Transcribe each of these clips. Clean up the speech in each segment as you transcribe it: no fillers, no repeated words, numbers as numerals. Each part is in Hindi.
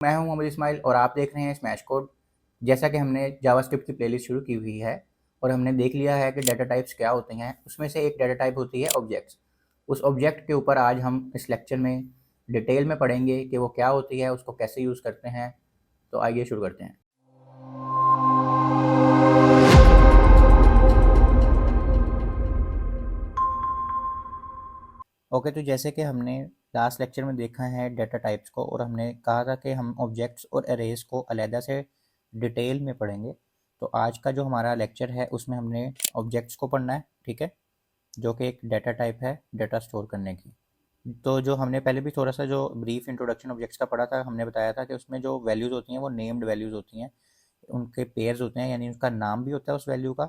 मैं हूं मोहम्मद इस्माइल और आप देख रहे हैं स्मैश कोड। जैसा कि हमने जावास्क्रिप्ट की प्लेलिस्ट शुरू की हुई है और हमने देख लिया है कि डाटा टाइप्स क्या होते हैं, उसमें से एक डाटा टाइप होती है ऑब्जेक्ट्स। उस ऑब्जेक्ट के ऊपर आज हम इस लेक्चर में डिटेल में पढ़ेंगे कि वो क्या होती है, उसको कैसे यूज़ करते हैं। तो आइए शुरू करते हैं। ओके, तो जैसे कि हमने लास्ट लेक्चर में देखा है डाटा टाइप्स को, और हमने कहा था कि हम ऑब्जेक्ट्स और अरेज को अलहदा से डिटेल में पढ़ेंगे। तो आज का जो हमारा लेक्चर है उसमें हमने ऑब्जेक्ट्स को पढ़ना है, ठीक है, जो कि एक डाटा टाइप है डाटा स्टोर करने की। तो जो हमने पहले भी थोड़ा सा जो ब्रीफ इंट्रोडक्शन ऑब्जेक्ट्स का पढ़ा था, हमने बताया था कि उसमें जो वैल्यूज़ होती हैं वो नेम्ड वैल्यूज़ होती हैं, उनके पेयर्स होते हैं, यानी उसका नाम भी होता है उस वैल्यू का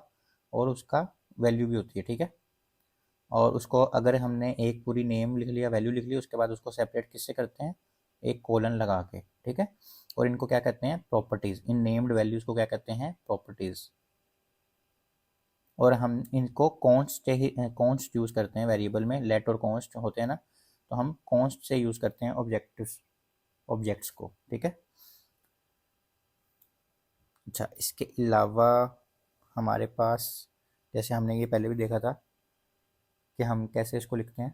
और उसका वैल्यू भी होती है, ठीक है। और उसको अगर हमने एक पूरी नेम लिख लिया, वैल्यू लिख ली, उसके बाद उसको सेपरेट किससे करते हैं, एक कोलन लगा के, ठीक है। और इनको क्या कहते हैं, प्रॉपर्टीज़। इन नेम्ड वैल्यूज़ को क्या कहते हैं, प्रॉपर्टीज़। और हम इनको कॉन्स्ट यूज़ करते हैं वेरिएबल में, लेट और कॉन्स्ट होते हैं ना, तो हम कॉन्स्ट से यूज़ करते हैं ऑब्जेक्ट्स को, ठीक है। अच्छा, इसके अलावा हमारे पास, जैसे हमने ये पहले भी देखा था कि हम कैसे इसको लिखते हैं,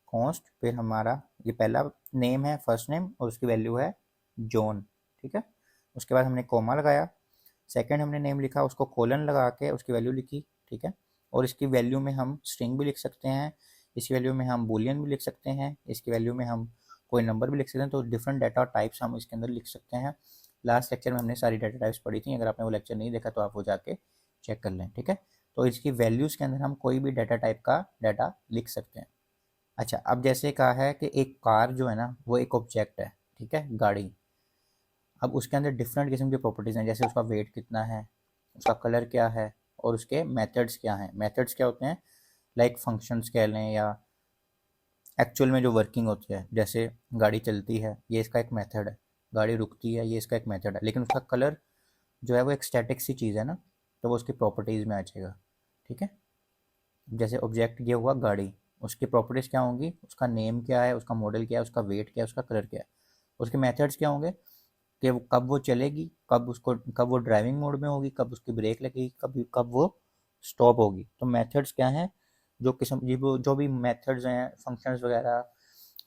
कॉन्स्ट, फिर हमारा ये पहला नेम है, फर्स्ट नेम, और उसकी वैल्यू है जॉन, ठीक है। उसके बाद हमने कोमा लगाया, सेकंड हमने नेम लिखा, उसको कोलन लगा के उसकी वैल्यू लिखी, ठीक है। और इसकी वैल्यू में हम स्ट्रिंग भी लिख सकते हैं, इसकी वैल्यू में हम बूलियन भी लिख सकते हैं, इसकी वैल्यू में हम कोई नंबर भी लिख सकते हैं। तो डिफरेंट डाटा टाइप्स हम इसके अंदर लिख सकते हैं। लास्ट लेक्चर में हमने सारी डाटा टाइप्स पढ़ी थी, अगर आपने वो लेक्चर नहीं देखा तो आप वो जाके चेक कर लें, ठीक है। तो इसकी वैल्यूज़ के अंदर हम कोई भी डाटा टाइप का डाटा लिख सकते हैं। अच्छा, अब जैसे कहा है कि एक कार जो है ना वो एक ऑब्जेक्ट है, ठीक है, गाड़ी। अब उसके अंदर डिफरेंट किस्म की प्रॉपर्टीज़ हैं, जैसे उसका वेट कितना है, उसका कलर क्या है, और उसके मेथड्स क्या हैं। मेथड्स क्या होते हैं, लाइक फंक्शंस कह लें, या एक्चुअल में जो वर्किंग होती है, जैसे गाड़ी चलती है ये इसका एक मेथड है, गाड़ी रुकती है ये इसका एक मेथड है। लेकिन उसका कलर जो है वो एक स्टैटिक सी चीज़ है ना, तो वो उसकी प्रॉपर्टीज़ में आ जाएगा, ठीक है। जैसे ऑब्जेक्ट ये हुआ गाड़ी, उसकी प्रॉपर्टीज़ क्या होंगी, उसका नेम क्या है, उसका मॉडल क्या है, उसका वेट क्या है, उसका कलर क्या है। उसके मेथड्स क्या होंगे कि वो कब वो चलेगी, कब वो ड्राइविंग मोड में होगी, कब उसकी ब्रेक लगेगी, कब कब वो स्टॉप होगी। तो मेथड्स क्या हैं, जो किस्म ये वो जो भी मेथड्स हैं, फंक्शंस वगैरह,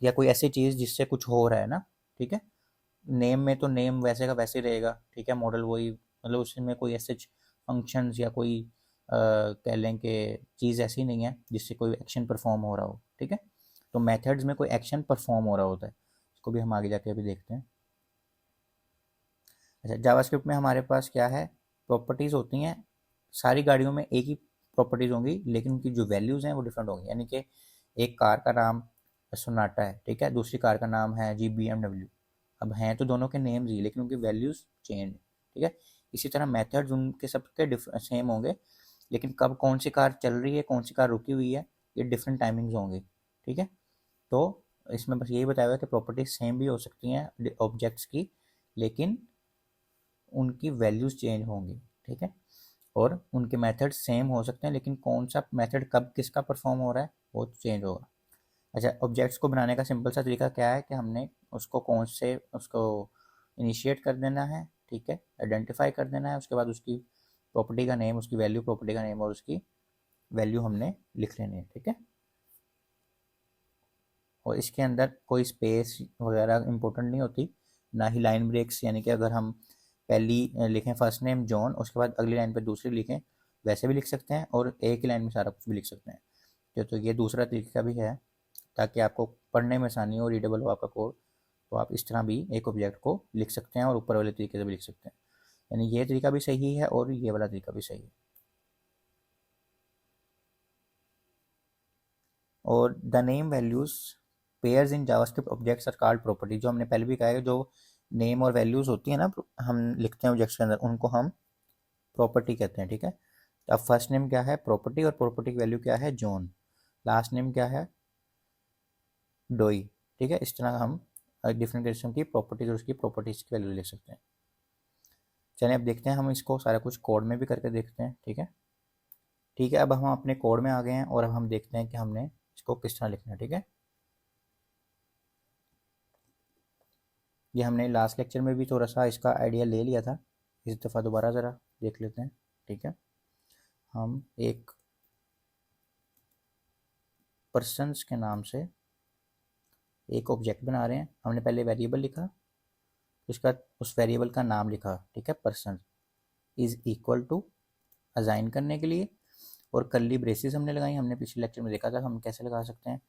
या कोई ऐसी चीज़ जिससे कुछ हो रहा है ना, ठीक है। नेम में तो नेम वैसे का वैसे ही रहेगा, ठीक है, मॉडल वही, मतलब उसमें कोई ऐसे फंक्शंस या कोई कह लें कि चीज़ ऐसी नहीं है जिससे कोई एक्शन परफॉर्म हो रहा हो, ठीक है। तो मेथड्स में कोई एक्शन परफॉर्म हो रहा होता है, इसको भी हम आगे जाके अभी देखते हैं। अच्छा, जावास्क्रिप्ट में हमारे पास क्या है, प्रॉपर्टीज़ होती हैं। सारी गाड़ियों में एक ही प्रॉपर्टीज़ होंगी, लेकिन उनकी जो वैल्यूज़ हैं वो डिफरेंट होंगी। यानी कि एक कार का नाम सोनाटा है, ठीक है, दूसरी कार का नाम है जी BMW। अब हैं तो दोनों के नेम्स ही, लेकिन उनकी वैल्यूज़ चेंज, ठीक है। इसी तरह मेथड्स उनके सबके सेम होंगे, लेकिन कब कौन सी कार चल रही है, कौन सी कार रुकी हुई है, ये डिफरेंट टाइमिंग्स होंगी, ठीक है। तो इसमें बस यही बताया हुआ है कि प्रॉपर्टीज सेम भी हो सकती हैं ऑब्जेक्ट्स की, लेकिन उनकी वैल्यूज़ चेंज होंगी, ठीक है। और उनके मेथड सेम हो सकते हैं, लेकिन कौन सा मेथड कब किसका परफॉर्म हो रहा है वो चेंज होगा। अच्छा, ऑब्जेक्ट्स को बनाने का सिंपल सा तरीका क्या है कि हमने उसको कौन से उसको इनिशिएट कर देना है, ठीक है, आइडेंटिफाई कर देना है, उसके बाद उसकी प्रॉपर्टी का नेम, उसकी वैल्यू, प्रॉपर्टी का नेम और उसकी वैल्यू हमने लिख लेनी है, ठीक है। और इसके अंदर कोई स्पेस वगैरह इंपॉर्टेंट नहीं होती, ना ही लाइन ब्रेक्स, यानी कि अगर हम पहली लिखें फर्स्ट नेम जॉन, उसके बाद अगली लाइन पे दूसरी लिखें, वैसे भी लिख सकते हैं, और एक ही लाइन में सारा कुछ भी लिख सकते हैं। तो ये दूसरा तरीका भी है, ताकि आपको पढ़ने में आसानी हो, रीडेबल हो आपका कोड। तो आप इस तरह भी एक ऑब्जेक्ट को लिख सकते हैं और ऊपर वाले तरीके से भी लिख सकते हैं। यानी ये तरीका भी सही है और ये वाला तरीका भी सही है। और the name values pairs in JavaScript objects are called property. जो हमने पहले भी कहा है, जो नेम और वैल्यूज होती है ना हम लिखते हैं ऑब्जेक्ट्स के अंदर, उनको हम प्रॉपर्टी कहते हैं, ठीक है। तो अब फर्स्ट नेम क्या है, प्रॉपर्टी, और प्रॉपर्टी की वैल्यू क्या है, जॉन। लास्ट नेम क्या है, डोई, ठीक है। इस तरह हम डिफरेंट किस्म की प्रॉपर्टीज और उसकी प्रॉपर्टीज की वैल्यू लिख सकते हैं। चलिए अब देखते हैं, हम इसको सारा कुछ कोड में भी करके देखते हैं, ठीक है। ठीक है, अब हम अपने कोड में आ गए हैं और अब हम देखते हैं कि हमने इसको किस तरह लिखना है, ठीक है। ये हमने लास्ट लेक्चर में भी थोड़ा सा इसका आइडिया ले लिया था, इस दफ़ा दोबारा ज़रा देख लेते हैं। ठीक है, हम एक पर्सन्स के नाम से एक ऑब्जेक्ट बना रहे हैं। हमने पहले वेरिएबल लिखा, उसका उस वेरिएबल का नाम लिखा। ठीक है, person is equal to assign करने के लिए, और कर्ली ब्रेसेस हमने लगाई। हमने पिछले लेक्चर में देखा था हम कैसे लगा सकते हैं।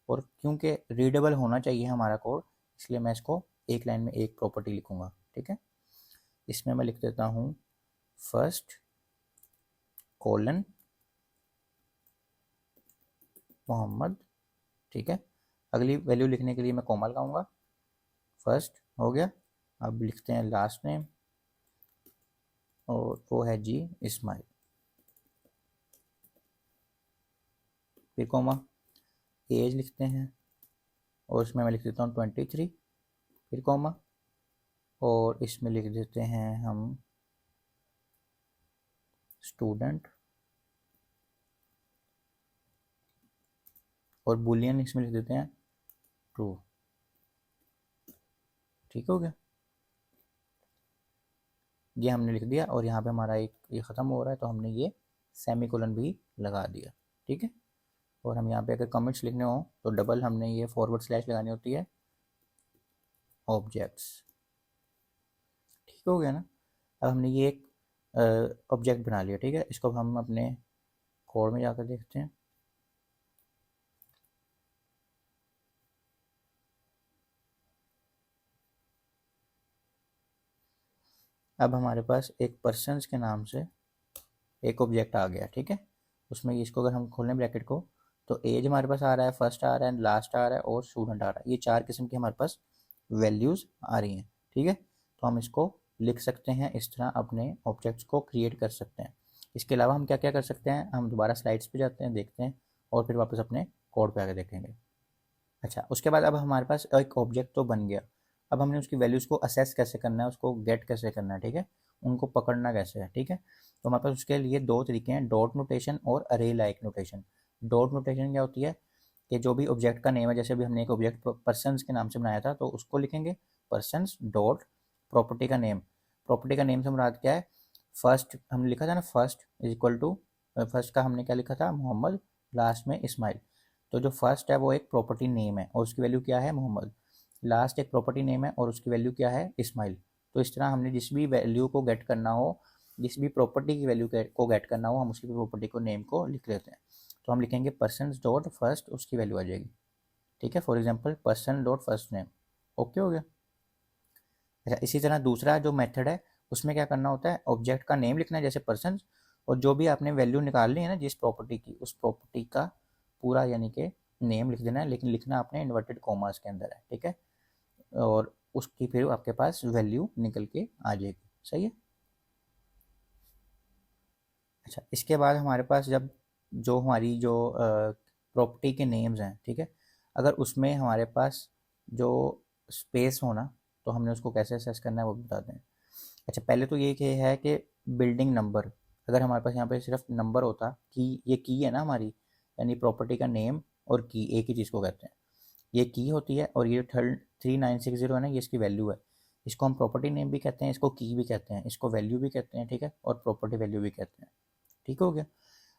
और क्योंकि रीडेबल होना चाहिए हमारा कोड, इसलिए मैं इसको एक लाइन में एक प्रॉपर्टी लिखूंगा। ठीक है, इसमें मैं लिख देता हूँ फर्स्ट कोलन मोहम्मद। ठीक है, अगली वैल्यू लिखने के लिए मैं कॉमा लगाऊंगा। फर्स्ट हो गया, अब लिखते हैं लास्ट नेम, और वो है जी इस्माइल। फिर कॉमा, एज लिखते हैं, और इसमें मैं लिख देता हूँ 23। फिर कॉमा, और इसमें लिख देते हैं हम स्टूडेंट, और बुलियन इसमें लिख देते हैं ट्रू। ठीक हो गया, ये हमने लिख दिया, और यहाँ पे हमारा एक ये ख़त्म हो रहा है तो हमने ये सेमी कोलन भी लगा दिया। ठीक है, और हम यहाँ पे अगर कमेंट्स लिखने हो तो डबल हमने ये फॉरवर्ड स्लैश लगानी होती है, ऑब्जेक्ट्स। ठीक हो गया ना। अब हमने ये एक ऑब्जेक्ट बना लिया। ठीक है, इसको हम अपने कोड में जाकर देखते हैं। अब हमारे पास एक पर्सन्स के नाम से एक ऑब्जेक्ट आ गया। ठीक है, उसमें इसको अगर हम खोलें ब्रैकेट को, तो एज हमारे पास आ रहा है, फर्स्ट आ रहा है, लास्ट आ रहा है, और स्टूडेंट आ रहा है। ये चार किस्म की हमारे पास वैल्यूज़ आ रही हैं। ठीक है, तो हम इसको लिख सकते हैं, इस तरह अपने ऑब्जेक्ट्स को क्रिएट कर सकते हैं। इसके अलावा हम क्या क्या कर सकते हैं, हम दोबारा स्लाइड्स पे जाते हैं, देखते हैं, और फिर वापस अपने कोड पे आके देखेंगे। अच्छा, उसके बाद अब हमारे पास एक ऑब्जेक्ट तो बन गया। अब हमने उसकी वैल्यूज़ को असेस कैसे करना है, उसको गेट कैसे करना है। ठीक है, उनको पकड़ना कैसे है। ठीक है, तो हमारे पास उसके लिए दो तरीके हैं, डॉट नोटेशन और अरे लाइक नोटेशन। डॉट नोटेशन क्या होती है कि जो भी ऑब्जेक्ट का नेम है, जैसे अभी हमने एक ऑब्जेक्ट पर्सन्स के नाम से बनाया था, तो उसको लिखेंगे पर्सन्स डॉट प्रॉपर्टी का नेम। प्रॉपर्टी का नेम से मुराद क्या है, फर्स्ट हमने लिखा था ना, first is equal to, first का हमने क्या लिखा था, मोहम्मद, लास्ट में इस्माइल। तो जो फर्स्ट है वो एक प्रॉपर्टी नेम है और उसकी वैल्यू क्या है, मोहम्मद। लास्ट एक प्रॉपर्टी नेम है और उसकी वैल्यू क्या है, इस्माइल। तो इस तरह हमने जिस भी वैल्यू को गेट करना हो, जिस भी प्रॉपर्टी की वैल्यू को गेट करना हो, हम उसकी प्रॉपर्टी को नेम को लिख लेते हैं। तो हम लिखेंगे पर्सन डॉट फर्स्ट, उसकी वैल्यू आ जाएगी। ठीक है, for example person dot first name. Okay हो गया। अच्छा, इसी तरह दूसरा जो मेथड है, उसमें क्या करना होता है, ऑब्जेक्ट का नेम लिखना है जैसे पर्सन, और जो भी आपने वैल्यू निकालनी है ना जिस प्रॉपर्टी की, उस प्रॉपर्टी का पूरा यानी कि नेम लिख देना है, लेकिन लिखना आपने इन्वर्टेड कॉमास के अंदर है। ठीक है, और उसकी फिर आपके पास वैल्यू निकल के आ जाएगी। सही है। अच्छा, इसके बाद हमारे पास जब जो हमारी जो प्रॉपर्टी के नेम्स हैं, ठीक है, अगर उसमें हमारे पास जो स्पेस हो ना, तो हमने उसको कैसे असेस करना है वो भी बताते हैं। अच्छा, पहले तो ये कि है कि बिल्डिंग नंबर, अगर हमारे पास यहाँ पे सिर्फ नंबर होता, की ये की है ना हमारी, यानी प्रॉपर्टी का नेम और की एक ही चीज़ को कहते हैं। ये की होती है, और ये 3960 है ना, ये इसकी वैल्यू है। इसको हम प्रॉपर्टी नेम भी कहते हैं, इसको की भी कहते हैं, इसको वैल्यू भी कहते हैं। ठीक है, और प्रॉपर्टी वैल्यू भी कहते हैं। ठीक हो गया।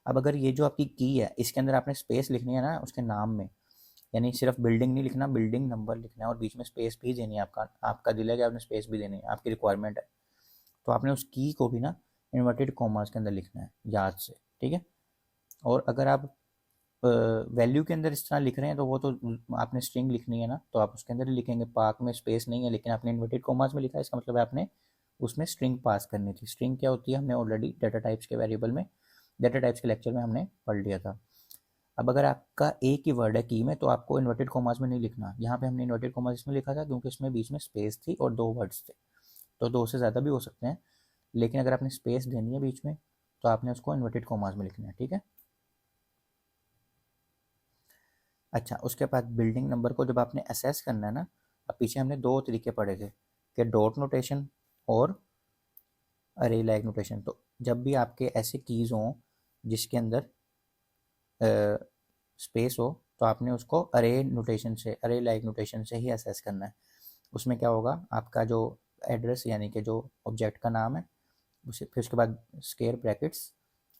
अब अगर ये जो आपकी की है, इसके अंदर आपने स्पेस लिखनी है ना उसके नाम में, यानी सिर्फ बिल्डिंग नहीं लिखना, बिल्डिंग नंबर लिखना है, और बीच में स्पेस भी देनी है। आपका आपका दिल है कि आपने स्पेस भी देनी है, आपकी रिक्वायरमेंट है। तो आपने उस की को भी ना इन्वर्टेड कॉमास के अंदर लिखना है याद से। ठीक है, और अगर आप वैल्यू के अंदर इस तरह लिख रहे हैं तो वो तो आपने स्ट्रिंग लिखनी है ना, तो आप उसके अंदर ही लिखेंगे। पार्क में स्पेस नहीं है, लेकिन आपने इन्वर्टेड कॉमास में लिखा है, इसका मतलब है आपने उसमें स्ट्रिंग पास करनी थी। स्ट्रिंग क्या होती है, हमने ऑलरेडी डाटा टाइप्स के वेरिएबल में, डाटा टाइप्स के लेक्चर में हमने पढ़ लिया था। अब अगर आपका एक ही वर्ड है की में, तो आपको इन्वर्टेड कॉमास में नहीं लिखना। यहाँ पे हमने इन्वर्टेड कॉमास इसमें लिखा था क्योंकि इसमें बीच में स्पेस थी और दो वर्ड्स थे, तो दो से ज़्यादा भी हो सकते हैं, लेकिन अगर आपने स्पेस देनी है बीच में तो आपने उसको इन्वर्टेड कॉमास में लिखना है। ठीक है। अच्छा, उसके बाद बिल्डिंग नंबर को जब आपने असेस करना है ना, अब पीछे हमने दो तरीके पढ़े थे कि डॉट नोटेशन और अरे लाइक नोटेशन। तो जब भी आपके ऐसे कीज़ हों जिसके अंदर स्पेस हो, तो आपने उसको अरे नोटेशन से, अरे लाइक नोटेशन से ही असेस करना है। उसमें क्या होगा, आपका जो एड्रेस यानी कि जो ऑब्जेक्ट का नाम है, उसे फिर उसके बाद स्क्वायर ब्रैकेट्स,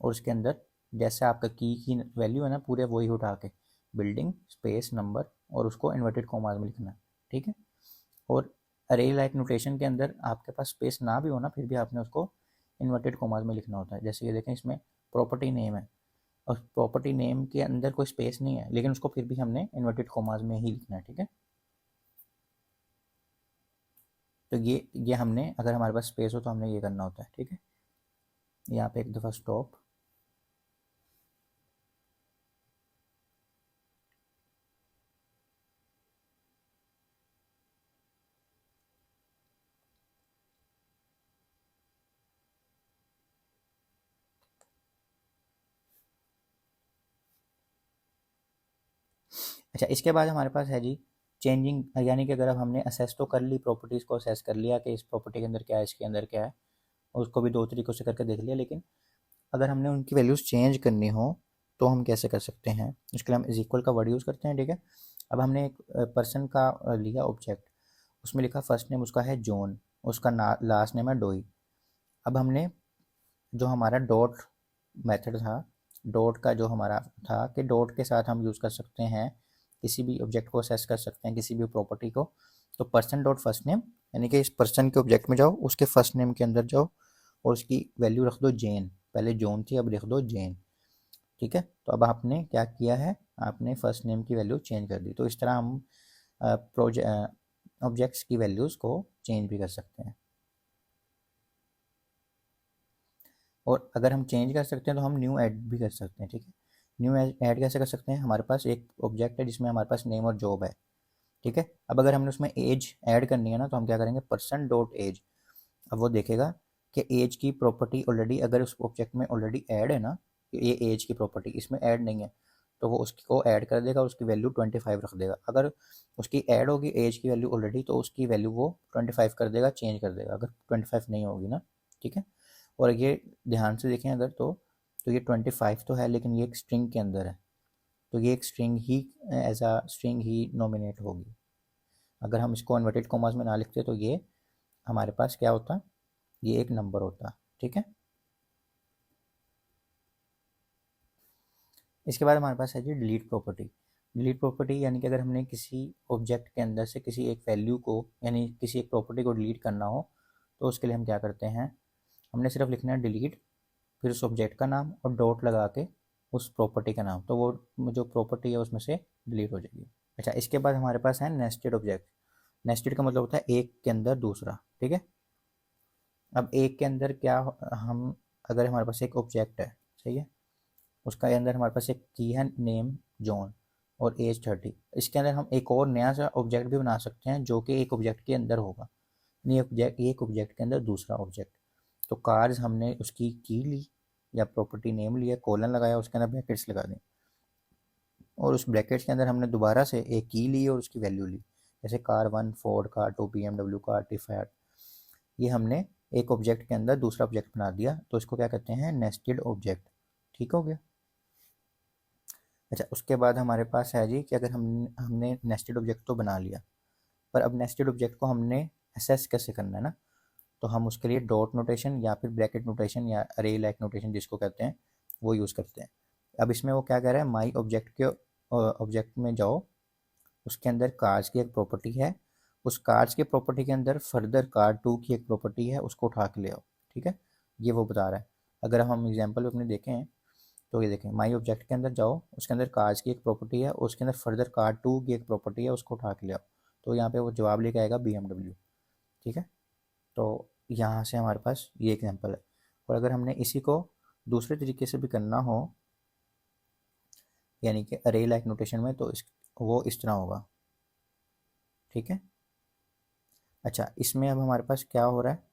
और उसके अंदर जैसे आपका की वैल्यू है ना पूरे वही उठा के बिल्डिंग स्पेस नंबर और उसको इन्वर्टेड कॉमास में लिखना है, ठीक है। और अरे लाइक नोटेशन के अंदर आपके पास स्पेस ना भी हो ना, फिर भी आपने उसको इन्वर्टेड कॉमास में लिखना होता है। जैसे ये देखें, इसमें प्रॉपर्टी नेम है और प्रॉपर्टी नेम के अंदर कोई स्पेस नहीं है, लेकिन उसको फिर भी हमने इन्वर्टेड कॉमास में ही लिखना है, ठीक है। तो ये हमने, अगर हमारे पास स्पेस हो तो हमने ये करना होता है, ठीक है। यहाँ पे एक दफ़ा स्टॉप। अच्छा, इसके बाद हमारे पास है जी चेंजिंग, यानी कि अगर अब हमने असेस तो कर ली, प्रॉपर्टीज़ को असेस कर लिया कि इस प्रॉपर्टी के अंदर क्या है, इसके अंदर क्या है, और उसको भी दो तरीक़ों से करके देख लिया, लेकिन अगर हमने उनकी वैल्यूज़ चेंज करनी हो तो हम कैसे कर सकते हैं। उसके लिए हम इज इक्वल का वर्ड यूज़ करते हैं, ठीक है। अब हमने एक पर्सन का लिया ऑब्जेक्ट, उसमें लिखा फर्स्ट नेम उसका है जॉन, उसका लास्ट नेम है डोई। अब हमने जो हमारा डॉट मेथड था, डॉट का जो हमारा था कि डॉट के साथ हम यूज़ कर सकते हैं, किसी भी ऑब्जेक्ट को असेस कर सकते हैं, किसी भी प्रॉपर्टी को। तो पर्सन डॉट फर्स्ट नेम, यानी कि इस पर्सन के ऑब्जेक्ट में जाओ, उसके फर्स्ट नेम के अंदर जाओ और उसकी वैल्यू रख दो जेन। पहले जॉन थी, अब लिख दो जेन, ठीक है। तो अब आपने क्या किया है, आपने फर्स्ट नेम की वैल्यू चेंज कर दी। तो इस तरह हम ऑब्जेक्ट्स की वैल्यूज़ को चेंज भी कर सकते हैं। और अगर हम चेंज कर सकते हैं तो हम न्यू ऐड भी कर सकते हैं, ठीक है। न्यू ऐड कैसे कर सकते हैं, हमारे पास एक ऑब्जेक्ट है जिसमें हमारे पास नेम और जॉब है, ठीक है। अब अगर हमने उसमें एज ऐड करनी है ना, तो हम क्या करेंगे, पर्सन डॉट एज। अब वो देखेगा कि एज की प्रॉपर्टी ऑलरेडी अगर उस ऑब्जेक्ट में ऑलरेडी ऐड है ना, ये एज की प्रॉपर्टी इसमें ऐड नहीं है, तो वो उसको ऐड कर देगा, उसकी वैल्यू 25 रख देगा। अगर उसकी ऐड होगी एज की वैल्यू ऑलरेडी, तो उसकी वैल्यू वो 25 कर देगा, चेंज कर देगा, अगर 25 नहीं होगी ना, ठीक है। और ये ध्यान से देखें अगर तो ये 25 तो है, लेकिन ये एक स्ट्रिंग के अंदर है, तो ये एक स्ट्रिंग ही एज अ स्ट्रिंग ही नॉमिनेट होगी। अगर हम इसको इन्वर्टेड कॉमास में ना लिखते तो ये हमारे पास क्या होता, ये एक नंबर होता, ठीक है। इसके बाद हमारे पास है जी डिलीट प्रॉपर्टी। डिलीट प्रॉपर्टी यानी कि अगर हमने किसी ऑब्जेक्ट के अंदर से किसी एक वैल्यू को, यानी किसी एक प्रॉपर्टी को डिलीट करना हो, तो उसके लिए हम क्या करते हैं, हमने सिर्फ लिखना है डिलीट, फिर उस ऑब्जेक्ट का नाम और डॉट लगा के उस प्रॉपर्टी का नाम, तो वो जो प्रॉपर्टी है उसमें से डिलीट हो जाएगी। अच्छा, इसके बाद हमारे पास है नेस्टेड ऑब्जेक्ट। नेस्टेड का मतलब होता है एक के अंदर दूसरा, ठीक है। अब एक के अंदर क्या, हम अगर हमारे पास एक ऑब्जेक्ट है, सही है, उसका अंदर हमारे पास एक की है नेम जॉन और एज 30, इसके अंदर हम एक और नया सा ऑब्जेक्ट भी बना सकते हैं जो कि एक ऑब्जेक्ट के अंदर होगा, नहीं ऑब्जेक्ट, एक ऑब्जेक्ट के अंदर दूसरा ऑब्जेक्ट। तो कार्स हमने उसकी की ली या प्रॉपर्टी नेम लिया, कॉलन लगाया, उसके अंदर ब्रैकेट्स लगा दें, और उस ब्रैकेट्स के अंदर हमने दोबारा से एक की ली और उसकी वैल्यू ली, जैसे car 1 Ford, car 2 BMW, car टिफायर। ये हमने एक ऑब्जेक्ट के अंदर दूसरा ऑब्जेक्ट बना दिया, तो इसको क्या कहते हैं, नेस्टेड ऑब्जेक्ट, ठीक हो गया। अच्छा, उसके बाद हमारे पास है जी कि अगर हमने नेस्टेड ऑब्जेक्ट तो बना लिया, पर अब नेस्टेड ऑब्जेक्ट को हमने असेस कैसे करना है ना, तो हम उसके लिए डॉट नोटेशन या फिर ब्रैकेट नोटेशन या अरे लाइक नोटेशन जिसको कहते हैं वो यूज़ करते हैं। अब इसमें वो क्या कह रहा है, माई ऑब्जेक्ट के ऑब्जेक्ट में जाओ, उसके अंदर कार्स की एक प्रॉपर्टी है, उस कार्स की प्रॉपर्टी के अंदर फर्दर कार 2 की एक प्रॉपर्टी है, उसको उठा के ले आओ, ठीक है। ये वो बता रहा है। अगर हम एग्जाम्पल अपने देखें तो ये देखें, माई ऑब्जेक्ट के अंदर जाओ, उसके अंदर कार्स की एक प्रॉपर्टी है, उसके अंदर फर्दर कार 2 की एक प्रॉपर्टी है, उसको उठा के ले आओ, तो यहाँ पे वो जवाब लेके आएगा BMW, ठीक है। तो यहाँ से हमारे पास ये एग्जांपल है। और अगर हमने इसी को दूसरे तरीके से भी करना हो, यानी कि अरे लाइक नोटेशन में, तो वो इस तरह होगा, ठीक है। अच्छा, इसमें अब हमारे पास क्या हो रहा है,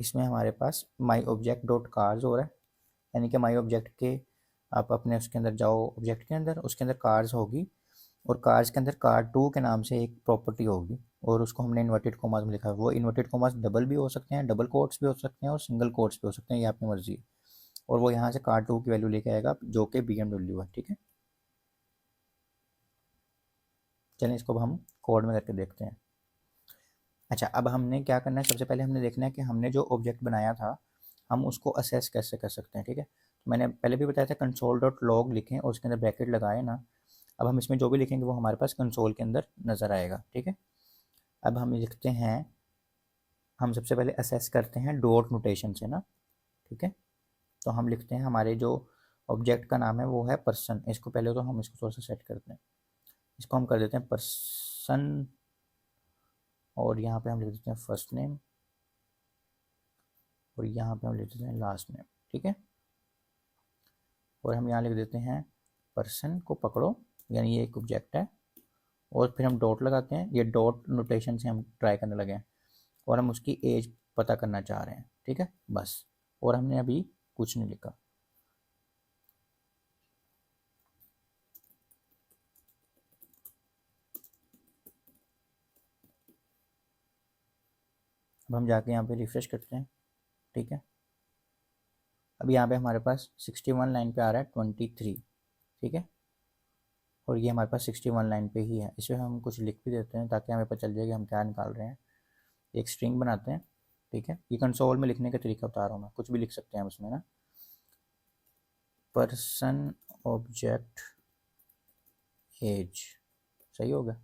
इसमें हमारे पास माई ऑब्जेक्ट डॉट कार्स हो रहा है, यानी कि माई ऑब्जेक्ट के आप अपने उसके अंदर जाओ, ऑब्जेक्ट के अंदर, उसके अंदर कार्स होगी, और कार्स के अंदर कार 2 के नाम से एक प्रॉपर्टी होगी, और उसको हमने इन्वर्टेड कॉमास में लिखा है। वो इन्वर्टेड कॉमास डबल भी हो सकते हैं, डबल कोट्स भी हो सकते हैं, और सिंगल कोट्स भी हो सकते हैं, ये आपकी मर्जी है। और वो यहाँ से कार 2 की वैल्यू लेके आएगा जो कि BMW है, ठीक है। चलिए इसको अब हम कोड में करके देखते हैं। अच्छा, अब हमने क्या करना है, सबसे पहले हमने देखना है कि हमने जो ऑब्जेक्ट बनाया था हम उसको असेस कैसे कर सकते हैं। ठीक है, तो मैंने पहले भी बताया था कंसोल डॉट लॉग लिखें और उसके अंदर ब्रैकेट लगाए ना। अब हम इसमें जो भी लिखेंगे वो हमारे पास कंसोल के अंदर नज़र आएगा। ठीक है, अब हम लिखते हैं, हम सबसे पहले असेस करते हैं डॉट नोटेशन से ना। ठीक है, तो हम लिखते हैं हमारे जो ऑब्जेक्ट का नाम है वो है पर्सन। इसको पहले तो हम इसको थोड़ा सा सेट करते हैं, इसको हम कर देते हैं पर्सन, और यहाँ पे हम लिख देते हैं फर्स्ट नेम, और यहाँ पे हम लिख देते हैं लास्ट नेम। ठीक है, और हम यहाँ लिख देते हैं पर्सन को पकड़ो, यानी ये एक ऑब्जेक्ट है, और फिर हम डॉट लगाते हैं। ये डॉट नोटेशन से हम ट्राई करने लगे हैं, और हम उसकी एज पता करना चाह रहे हैं। ठीक है, बस, और हमने अभी कुछ नहीं लिखा। अब हम जाके यहाँ पे रिफ्रेश करते हैं। ठीक है, अब यहाँ पे हमारे पास 61 लाइन पे आ रहा है 23। ठीक है, और ये हमारे पास 61 लाइन पे ही है। इसमें हम कुछ लिख भी देते हैं ताकि हमें पता चल जाए कि हम क्या निकाल रहे हैं। एक स्ट्रिंग बनाते हैं। ठीक है, ये कंसोल में लिखने का तरीका बता रहा हूँ मैं, कुछ भी लिख सकते हैं हम इसमें ना। पर्सन ऑब्जेक्ट एज, सही होगा।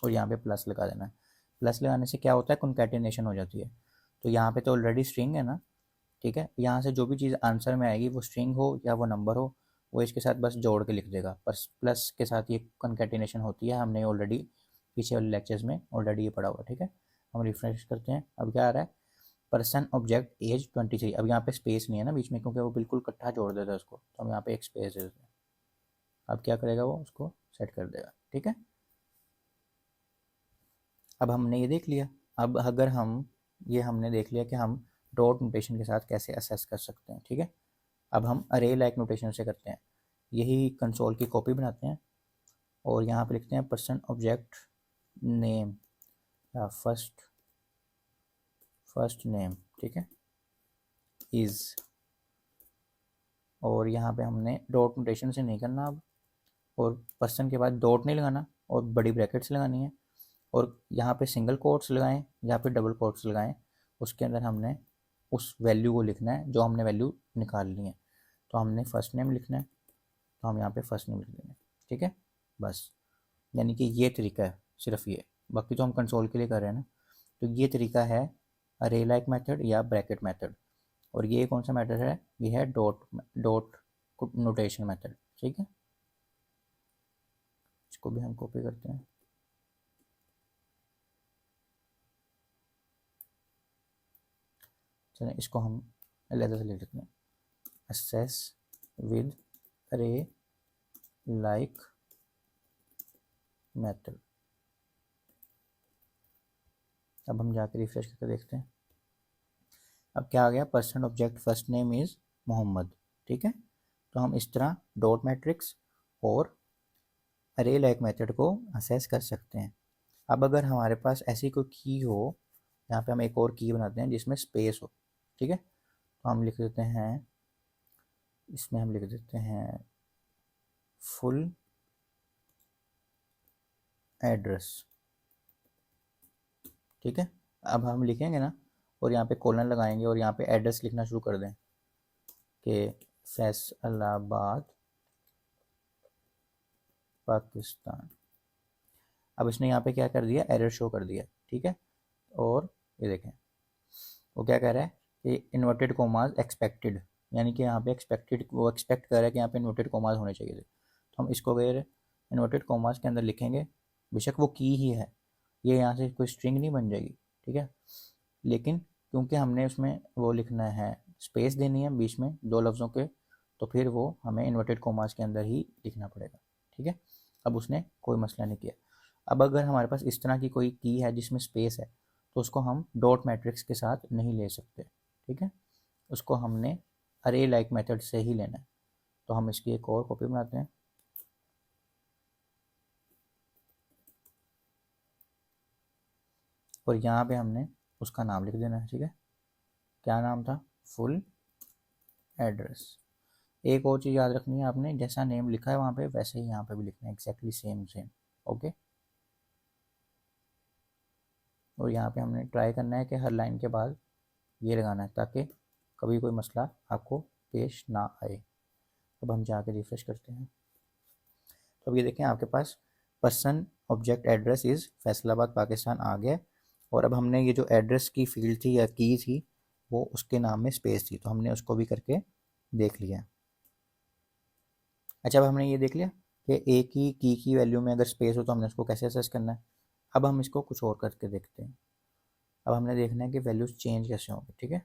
और यहाँ पे प्लस लगा देना है। प्लस लगाने से क्या होता है, कॉन्कैटिनेशन हो जाती है। तो यहाँ पे तो ऑलरेडी स्ट्रिंग है ना। ठीक है, यहाँ से जो भी चीज़ आंसर में आएगी वो स्ट्रिंग हो या वो नंबर हो, वो इसके साथ बस जोड़ के लिख देगा। पर प्लस के साथ ये कॉन्कैटिनेशन होती है, हमने ऑलरेडी पीछे वाले लेक्चर्स में ऑलरेडी ये पढ़ा हुआ। ठीक है, हम रिफ्रेश करते हैं। अब क्या आ रहा है, पर्सन ऑब्जेक्ट एज 23। अब यहाँ पे स्पेस नहीं है ना बीच में, क्योंकि वो बिल्कुल इकट्ठा जोड़ देता है उसको, तो हम यहाँ पे एक स्पेस दे देते हैं। अब क्या करेगा, वो उसको सेट कर देगा। ठीक है, अब हमने ये देख लिया। अब अगर हम, ये हमने देख लिया कि हम डॉट नोटेशन के साथ कैसे असेस कर सकते हैं। ठीक है, अब हम अरे लाइक नोटेशन से करते हैं। यही कंसोल की कॉपी बनाते हैं, और यहाँ पे लिखते हैं पर्सन ऑब्जेक्ट नेम या फर्स्ट फर्स्ट नेम। ठीक है, इज़, और यहाँ पे हमने डॉट नोटेशन से नहीं करना अब, और पर्सन के बाद डॉट नहीं लगाना, और बड़ी ब्रैकेट्स लगानी है, और यहाँ पे सिंगल कोट्स लगाएं या फिर डबल कोट्स लगाएं। उसके अंदर हमने उस वैल्यू को लिखना है जो हमने वैल्यू निकालनी है। तो हमने फर्स्ट नेम लिखना है, तो हम यहाँ पे फर्स्ट नेम लिख देंगे। ठीक है, बस, यानी कि ये तरीका है सिर्फ ये, बाकी तो हम कंसोल के लिए कर रहे हैं ना। तो ये तरीका है अरे लाइक मेथड या ब्रैकेट मेथड, और ये कौन सा मेथड है, ये है डॉट डॉट नोटेशन मेथड। ठीक है, इसको भी हम कॉपी करते हैं। चलें, इसको हम अलग से लिख लेते हैं, असेस विद अरे लाइक मेथड। अब हम जाकर रिफ्रेश करके देखते हैं। अब क्या आ गया, person object first name is Mohammed. ठीक है, तो हम इस तरह डॉट मैट्रिक्स और अरे लाइक मेथड को असेस कर सकते हैं। अब अगर हमारे पास ऐसी कोई की हो, यहाँ पे हम एक और की बनाते हैं जिसमें स्पेस हो। ठीक है, तो हम लिख देते हैं, इसमें हम लिख देते हैं फुल एड्रेस। ठीक है, अब हम लिखेंगे ना, और यहाँ पे कॉलन लगाएंगे और यहाँ पे एड्रेस लिखना शुरू कर दें कि फैसलाबाद पाकिस्तान। अब इसने यहाँ पे क्या कर दिया, एरर शो कर दिया। ठीक है, और ये देखें वो क्या कह रहा है कि इन्वर्टेड कोमाज एक्सपेक्टेड, यानी कि यहाँ पे एक्सपेक्टेड, वो एक्सपेक्ट कर रहा है कि यहाँ पे इन्वर्टेड कोमाज होने चाहिए थे। तो हम इसको अगर इन्वर्टेड कोमाज के अंदर लिखेंगे, बेशक वो की ही है, ये यहाँ से कोई स्ट्रिंग नहीं बन जाएगी। ठीक है, लेकिन क्योंकि हमने उसमें वो लिखना है, स्पेस देनी है बीच में दो लफ्ज़ों के, तो फिर वो हमें इन्वर्टेड कोमास के अंदर ही लिखना पड़ेगा। ठीक है, अब उसने कोई मसला नहीं किया। अब अगर हमारे पास इस तरह की कोई की है जिसमें स्पेस है, तो उसको हम डॉट मैट्रिक्स के साथ नहीं ले सकते। ठीक है, उसको हमने अरे लाइक मेथड से ही लेना है। तो हम इसकी एक और कॉपी बनाते हैं, और यहाँ पे हमने उसका नाम लिख देना है। ठीक है, क्या नाम था, फुल एड्रेस। एक और चीज़ याद रखनी है आपने, जैसा नेम लिखा है वहाँ पे वैसे ही यहाँ पे भी लिखना है, एग्जैक्टली सेम सेम। ओके, और यहाँ पे हमने ट्राई करना है कि हर लाइन के बाद ये लगाना है ताकि कभी कोई मसला आपको पेश ना आए। अब हम जाके रिफ्रेश करते हैं, तो अब ये देखें आपके पास person object address is Faisalabad Pakistan आ गया। और अब हमने ये जो एड्रेस की फील्ड थी या की थी वो उसके नाम में स्पेस थी, तो हमने उसको भी करके देख लिया। अच्छा, अब हमने ये देख लिया कि एक ही की वैल्यू में अगर स्पेस हो तो हमने उसको कैसे असेस करना है। अब हम इसको कुछ और करके देखते हैं। अब हमने देखना है कि वैल्यूज़ चेंज कैसे होंगे। ठीक है,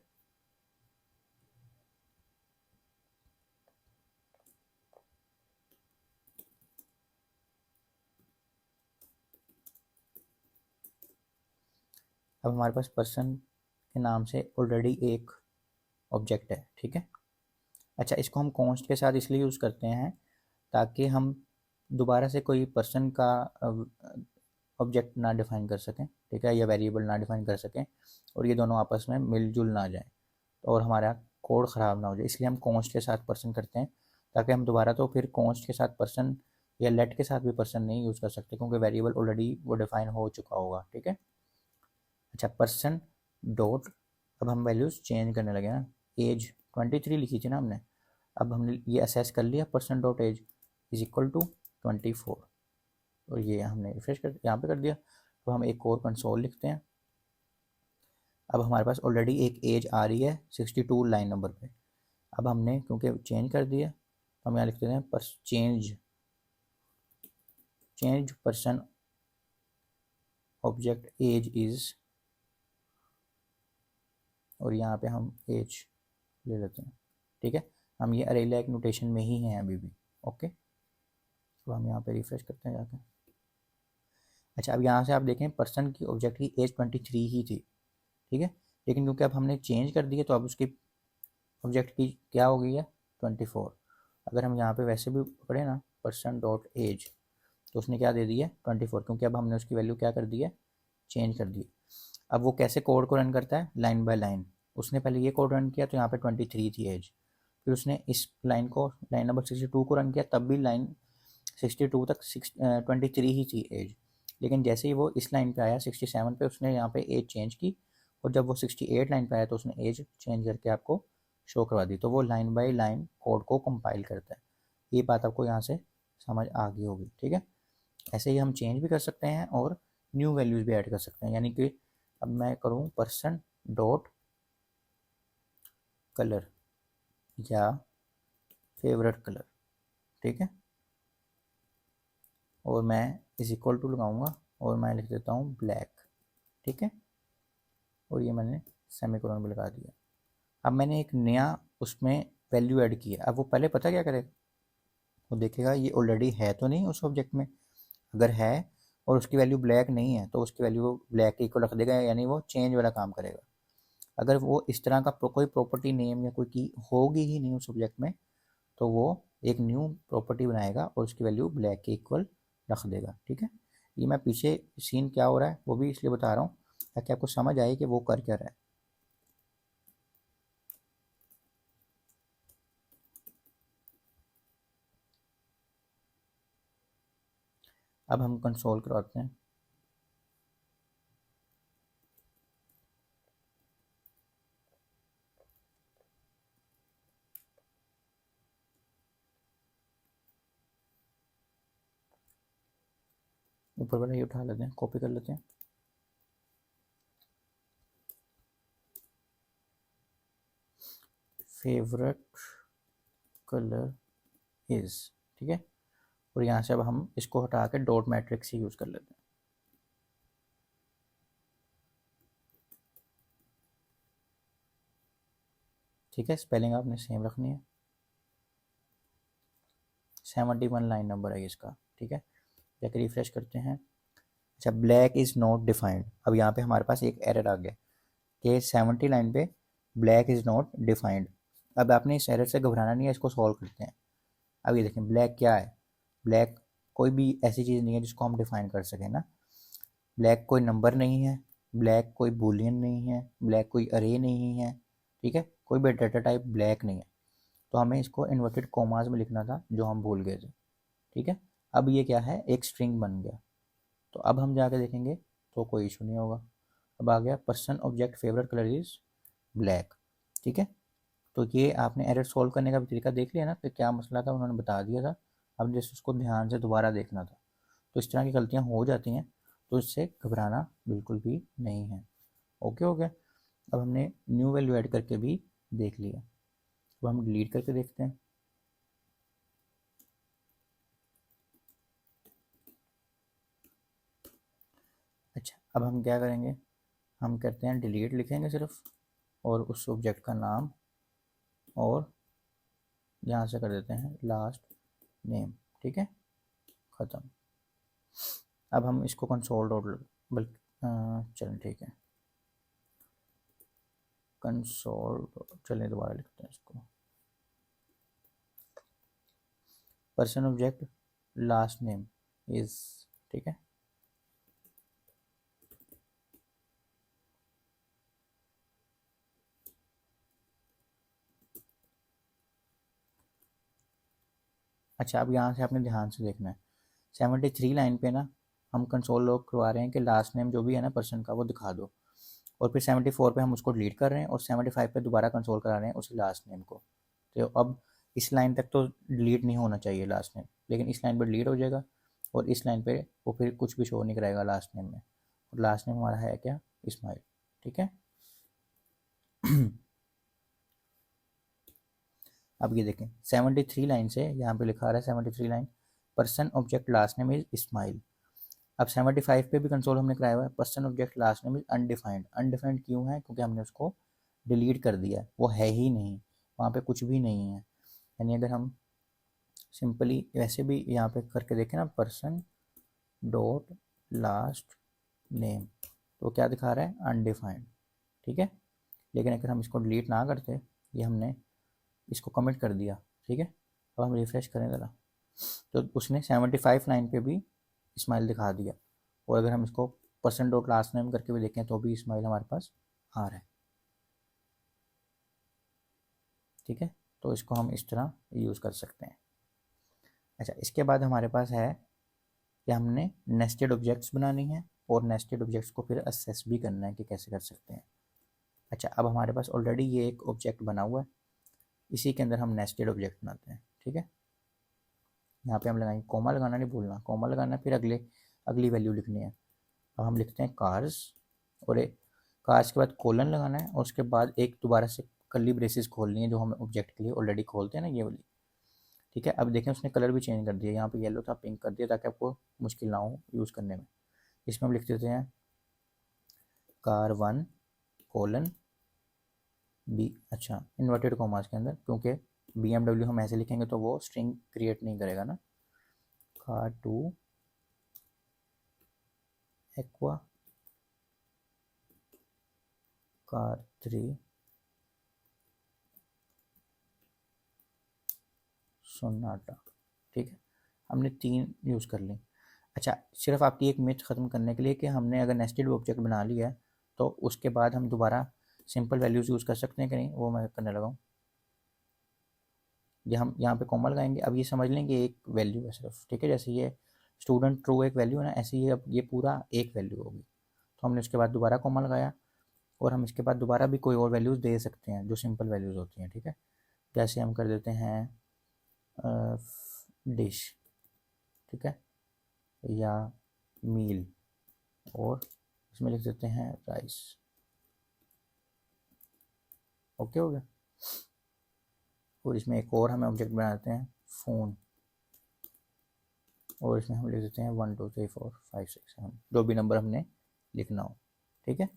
अब हमारे पास पर्सन के नाम से ऑलरेडी एक ऑब्जेक्ट है। ठीक है, अच्छा, इसको हम कॉन्स्ट के साथ इसलिए यूज़ करते हैं ताकि हम दोबारा से कोई पर्सन का ऑब्जेक्ट ना डिफाइन कर सकें, ठीक है, या वेरिएबल ना डिफाइन कर सकें, और ये दोनों आपस में मिलजुल ना जाए और हमारा कोड ख़राब ना हो जाए। इसलिए हम कॉन्स्ट के साथ पर्सन करते हैं ताकि हम दोबारा तो फिर कॉन्स्ट के साथ पर्सन या लेट के साथ भी पर्सन नहीं यूज़ कर सकते क्योंकि वेरिएबल ऑलरेडी वो डिफाइन हो चुका होगा। ठीक है, अच्छा, पर्सन डॉट, अब हम वैल्यूज़ चेंज करने लगे ना। एज 23 लिखी थी ना हमने, अब हमने ये असेस कर लिया person dot age is equal to 24, और ये हमने रिफ्रेश कर यहाँ पे कर दिया। तो हम एक और कंसोल लिखते हैं। अब हमारे पास ऑलरेडी एक एज आ रही है 62 लाइन नंबर पे। अब हमने क्योंकि चेंज कर दिया तो हम यहाँ लिखते हैं पर change person object age is, और यहाँ पे हम एज ले लेते हैं। ठीक है, हम ये अरे लाइक नोटेशन में ही हैं अभी भी। ओके, तो हम यहाँ पे रिफ्रेश करते हैं जाके। अच्छा, अब यहाँ से आप देखें पर्सन की ऑब्जेक्ट की एज 23 ही थी। ठीक है, लेकिन क्योंकि अब हमने चेंज कर दिया तो अब उसकी ऑब्जेक्ट की क्या हो गई है 24। अगर हम यहाँ पे वैसे भी पढ़े ना पर्सन डॉट एज, तो उसने क्या दे दिया 24, क्योंकि अब हमने उसकी वैल्यू क्या कर दी है, चेंज कर दी। अब वो कैसे कोड को रन करता है, लाइन बाय लाइन। उसने पहले ये कोड रन किया तो यहाँ पे 23 थी एज, फिर उसने इस लाइन को, लाइन नंबर 62 को रन किया, तब भी लाइन 62 तक 23 ही थी एज। लेकिन जैसे ही वो इस लाइन पे आया 67 पे, उसने यहाँ पे एज चेंज की, और जब वो 68 लाइन पे आया तो उसने एज चेंज करके आपको शो करवा दी। तो वो लाइन बाय लाइन कोड को कंपाइल करता है। ये बात आपको यहाँ से समझ आ गई होगी। ठीक है, ऐसे ही हम चेंज भी कर सकते हैं और न्यू वैल्यूज़ भी ऐड कर सकते हैं। यानी कि अब मैं करूँ पर्सन डॉट कलर या फेवरेट कलर, ठीक है, और मैं इज इक्वल टू लगाऊंगा और मैं लिख देता हूँ ब्लैक। ठीक है, और ये मैंने सेमीकोलन भी लगा दिया। अब मैंने एक नया उसमें वैल्यू ऐड किया। अब वो पहले पता क्या करेगा, वो देखेगा ये ऑलरेडी है तो नहीं उस ऑब्जेक्ट में। अगर है और उसकी वैल्यू ब्लैक नहीं है तो उसकी वैल्यू ब्लैक इक्वल रख देगा, यानी वो चेंज वाला काम करेगा। अगर वो इस तरह का कोई प्रॉपर्टी नेम या कोई की होगी ही नहीं उस ऑब्जेक्ट में, तो वो एक न्यू प्रॉपर्टी बनाएगा और उसकी वैल्यू ब्लैक के इक्वल रख देगा। ठीक है, ये मैं पीछे सीन क्या हो रहा है वो भी इसलिए बता रहा हूँ ताकि आपको समझ आए कि वो कर क्या रहा है। अब हम कंसोल करवाते हैं। ऊपर वाला ये उठा लेते हैं, कॉपी कर लेते हैं। फेवरेट कलर इज, ठीक है, और यहाँ से अब हम इसको हटा के डॉट मैट्रिक्स ही यूज़ कर लेते हैं। ठीक है, स्पेलिंग आपने सेम रखनी है। 71 लाइन नंबर है इसका। ठीक है, जाके रिफ्रेश करते हैं। अच्छा, ब्लैक इज़ नॉट डिफाइंड। अब यहाँ पे हमारे पास एक एरर आ गया कि 70 लाइन पे ब्लैक इज़ नॉट डिफाइंड। अब आपने इस एरर से घबराना नहीं है, इसको सॉल्व करते हैं। अब ये देखें ब्लैक क्या है, ब्लैक कोई भी ऐसी चीज़ नहीं है जिसको हम डिफाइन कर सकें ना। ब्लैक कोई नंबर नहीं है, ब्लैक कोई बूलियन नहीं है, ब्लैक कोई अरे नहीं है, ठीक है, कोई भी डाटा टाइप ब्लैक नहीं है। तो हमें इसको इन्वर्टेड कोमास में लिखना था, जो हम भूल गए थे। ठीक है, अब ये क्या है, एक स्ट्रिंग बन गया। तो अब हम जाके देखेंगे तो कोई इशू नहीं होगा। अब आ गया person object favourite colour is black. ठीक है, तो ये आपने एरर सॉल्व करने का भी तरीका देख लिया ना कि क्या मसला था, उन्होंने बता दिया था। अब जैसे उसको ध्यान से दोबारा देखना था। तो इस तरह की गलतियाँ हो जाती हैं, तो इससे घबराना बिल्कुल भी नहीं है। ओके हो गया। अब हमने न्यू वैल्यू ऐड करके भी देख लिया। अब हम डिलीट करके देखते हैं। अच्छा, अब हम क्या करेंगे, हम कहते हैं डिलीट लिखेंगे सिर्फ, और उस ऑब्जेक्ट का नाम, और यहाँ से कर देते हैं लास्ट नेम। ठीक है, ख़त्म। अब हम इसको कंसोल डॉट, बल्कि चलें ठीक है, कंसोल, चलें दोबारा लिखते हैं इसको, person object last name is. ठीक है, अच्छा अब यहाँ से आपने ध्यान से देखना है। 73 लाइन पे ना हम कंसोल लॉग करवा रहे हैं कि लास्ट नेम जो भी है ना पर्सन का वो दिखा दो, और फिर 74 पे हम उसको डिलीट कर रहे हैं, और 75 पे दोबारा कंसोल करा रहे हैं उस लास्ट नेम को। तो अब इस लाइन तक तो डिलीट नहीं होना चाहिए लास्ट नेम, लेकिन इस लाइन पर डिलीट हो जाएगा, और इस लाइन पे वो फिर कुछ भी शो नहीं कराएगा लास्ट नेम में। और लास्ट नेम हमारा है क्या, इस्माइल। ठीक है। अब ये देखें 73 लाइन से यहाँ पे लिखा रहा है 73 line, person object last name is Ismail. अब 75 पे भी कंसोल हमने कराया हुआ है, person object last name is undefined. Undefined क्यों है, क्योंकि हमने उसको डिलीट कर दिया है, वो है ही नहीं, वहाँ पे कुछ भी नहीं है। यानी अगर हम सिंपली वैसे भी यहाँ पे करके देखें ना, पर्सन डॉट लास्ट नेम, तो क्या दिखा रहा है, अनडिफाइंड। ठीक है, लेकिन अगर हम इसको डिलीट ना करते, ये हमने इसको कमिट कर दिया। ठीक है, अब हम रिफ्रेश करें ज़रा, तो उसने 75 लाइन पे भी स्माइल दिखा दिया, और अगर हम इसको पर्सन डॉट लास्ट नेम करके भी देखें तो भी स्माइल हमारे पास आ रहा है। ठीक है, तो इसको हम इस तरह यूज़ कर सकते हैं। अच्छा, इसके बाद हमारे पास है कि हमने नेस्टेड ऑब्जेक्ट्स बनानी है, और नेस्टेड ऑब्जेक्ट्स को फिर असेस भी करना है कि कैसे कर सकते हैं। अच्छा, अब हमारे पास ऑलरेडी ये एक ऑब्जेक्ट बना हुआ है, इसी के अंदर हम नेस्टेड ऑब्जेक्ट बनाते हैं। ठीक है, यहाँ पे हम लगाएंगे, कोमा लगाना नहीं भूलना, कोमा लगाना फिर अगली वैल्यू लिखनी है। अब हम लिखते हैं कार्स, और एक कार्स के बाद कोलन लगाना है, और उसके बाद एक दोबारा से कर्ली ब्रेसेस खोलनी है, जो हम ऑब्जेक्ट के लिए ऑलरेडी खोलते हैं ना, ये वाली। ठीक है, अब देखें उसने कलर भी चेंज कर दिया, यहाँ पे येलो था पिंक कर दिया, ताकि आपको मुश्किल ना हो यूज़ करने में। इसमें हम लिख देते हैं कार 1 कोलन बी, अच्छा इन्वर्टेड कॉमास के अंदर, क्योंकि BMW हम ऐसे लिखेंगे तो वो स्ट्रिंग क्रिएट नहीं करेगा ना। Car 2 aqua, car 3 Sonata. ठीक है, हमने 3 यूज़ कर ली। अच्छा, सिर्फ आपकी एक मिथ ख़त्म करने के लिए कि हमने अगर नेस्टेड ऑब्जेक्ट बना लिया है तो उसके बाद हम दोबारा सिंपल वैल्यूज़ यूज़ कर सकते हैं कि नहीं, वो मैं करने लगा हूँ। ये हम यहाँ पे कॉमा लगाएंगे। अब ये समझ लें कि एक वैल्यू है सिर्फ। ठीक है, जैसे ये स्टूडेंट ट्रू एक वैल्यू है ना, ऐसे ही अब ये पूरा एक वैल्यू होगी। तो हमने उसके बाद दोबारा कॉमा लगाया, और हम इसके बाद दोबारा भी कोई और वैल्यूज़ दे सकते हैं जो सिंपल वैल्यूज़ होती हैं। ठीक है, जैसे हम कर देते हैं डिश, ठीक है, या मील, और इसमें लिख देते हैं राइस। ओके हो गया। और इसमें एक और हमें ऑब्जेक्ट बना देते हैं फ़ोन, और इसमें हम लिख देते हैं 1 2 3 4 5 6 7, जो भी नंबर हमने लिखना हो। ठीक है,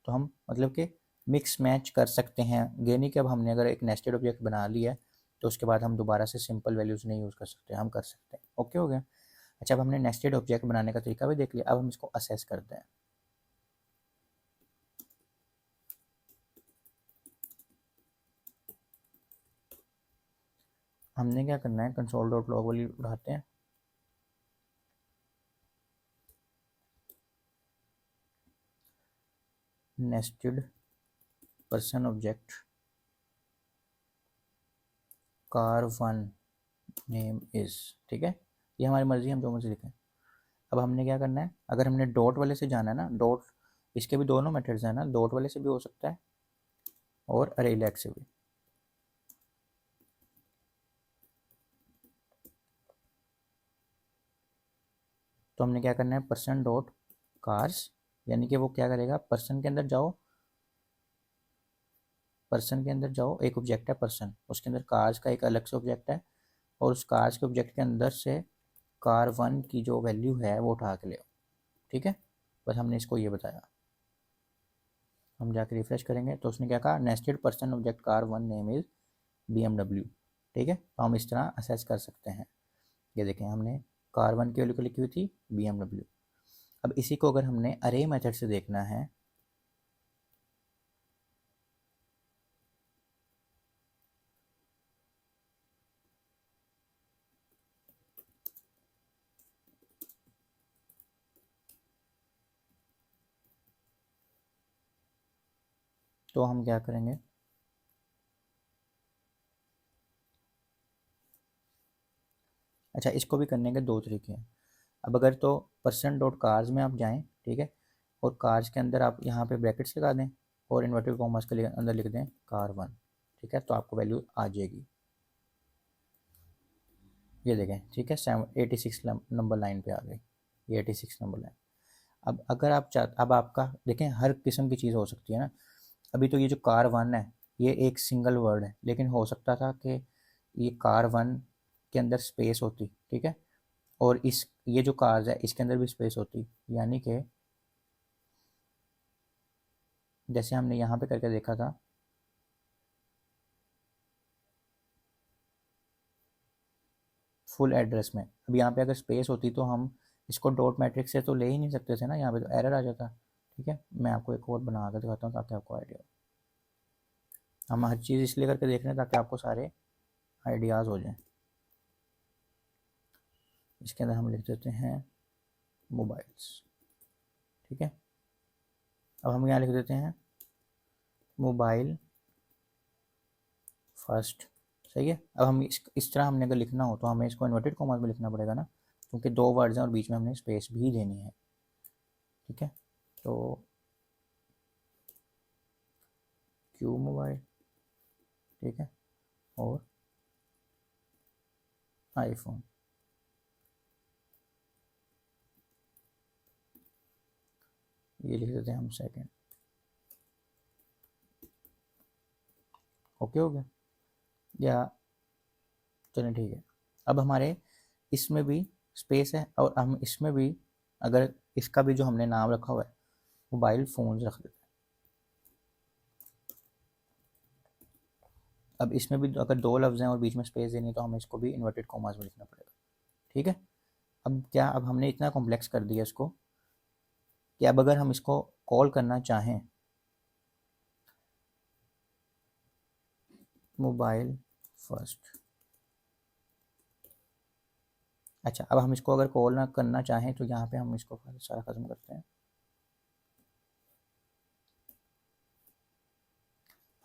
तो हम मतलब कि मिक्स मैच कर सकते हैं। ये नहीं कि अब हमने अगर एक नेस्टेड ऑब्जेक्ट बना लिया है तो उसके बाद हम दोबारा से सिंपल वैल्यूज़ नहीं यूज़ कर सकते, हम कर सकते हैं। ओके हो गया। अच्छा, अब हमने नेस्टेड ऑब्जेक्ट बनाने का तरीका भी देख लिया, अब हम इसको असेस करते हैं। हमने क्या करना है, कंसोल डॉट लॉग वाली उठाते हैं, nested person object car one name is, ठीक है, ये हमारी मर्जी, हम जो मर्जी लिखें। अब हमने क्या करना है, अगर हमने डॉट वाले से जाना है ना, डॉट, इसके भी दोनों मेथड्स हैं ना, डॉट वाले से भी हो सकता है और अरेलैक से भी। तो हमने क्या करना है, पर्सन डॉट कार्स, यानी कि वो क्या करेगा, पर्सन के अंदर जाओ, पर्सन के अंदर जाओ, एक ऑब्जेक्ट है पर्सन, उसके अंदर कार्स का एक अलग से ऑब्जेक्ट है, और उस कार्स के ऑब्जेक्ट के अंदर से कार वन की जो वैल्यू है वो उठा के ले आओ, ठीक है। बस हमने इसको ये बताया। हम जाके रिफ्रेश करेंगे तो उसने क्या कहा, nested person object car one name is BMW, ठीक है। तो हम इस तरह असेस कर सकते हैं। ये देखें, हमने कार वन की वैल्यू को लिखी हुई थी BMW। अब इसी को अगर हमने अरे मेथड से देखना है, तो हम क्या करेंगे, अच्छा इसको भी करने के दो तरीके हैं। अब अगर तो पर्सन डॉट कार्स में आप जाएं, ठीक है, और कार्स के अंदर आप यहाँ पे ब्रैकेट्स लगा दें और इन्वर्टेड कॉमर्स के अंदर लिख दें कार वन, ठीक है, तो आपको वैल्यू आ जाएगी। ये देखें, ठीक है, 86 नंबर लाइन पे आ गई, ये 86 नंबर लाइन। अब अगर आप अब आपका देखें, हर किस्म की चीज़ हो सकती है ना। अभी तो ये जो कार वन है, ये एक सिंगल वर्ड है, लेकिन हो सकता था कि ये कार वन के अंदर स्पेस होती, ठीक है, और इस ये जो कार्स है इसके अंदर भी स्पेस होती, यानी कि जैसे हमने यहाँ पे करके देखा था, फुल एड्रेस में। अब यहाँ पे अगर स्पेस होती तो हम इसको डॉट मैट्रिक्स से तो ले ही नहीं सकते थे ना, यहाँ पे तो एरर आ जाता, ठीक है। मैं आपको एक और बना कर दिखाता हूँ ताकि आपको आइडिया हो। हम हर चीज़ इसलिए करके देख रहे हैं ताकि आपको सारे आइडियाज़ हो जाएं। इसके अंदर हम लिख देते हैं मोबाइल्स, ठीक है। अब हम यहाँ लिख देते हैं मोबाइल फर्स्ट, सही है। अब हम इस तरह हमने अगर लिखना हो तो हमें इसको इन्वर्टेड कॉमास में लिखना पड़ेगा ना, क्योंकि दो वर्ड्स हैं और बीच में हमने स्पेस भी देनी है, ठीक है। तो क्यू मोबाइल, ठीक है, और आईफोन, ये लिख देते हैं हम सेकंड। ओके हो गया, या चलिए ठीक है। अब हमारे इसमें भी स्पेस है और हम इसमें भी, अगर इसका भी जो हमने नाम रखा हुआ है मोबाइल फ़ोन रख देते हैं। अब इसमें भी अगर दो लफ्ज़ हैं और बीच में स्पेस देनी है तो हमें इसको भी इन्वर्टेड कॉमास में लिखना पड़ेगा, ठीक है। अब क्या, अब हमने इतना कॉम्प्लेक्स कर दिया इसको कि अब अगर हम इसको कॉल करना चाहें मोबाइल फर्स्ट, अच्छा अब हम इसको अगर कॉल ना करना चाहें तो यहाँ पे हम इसको सारा ख़त्म करते हैं।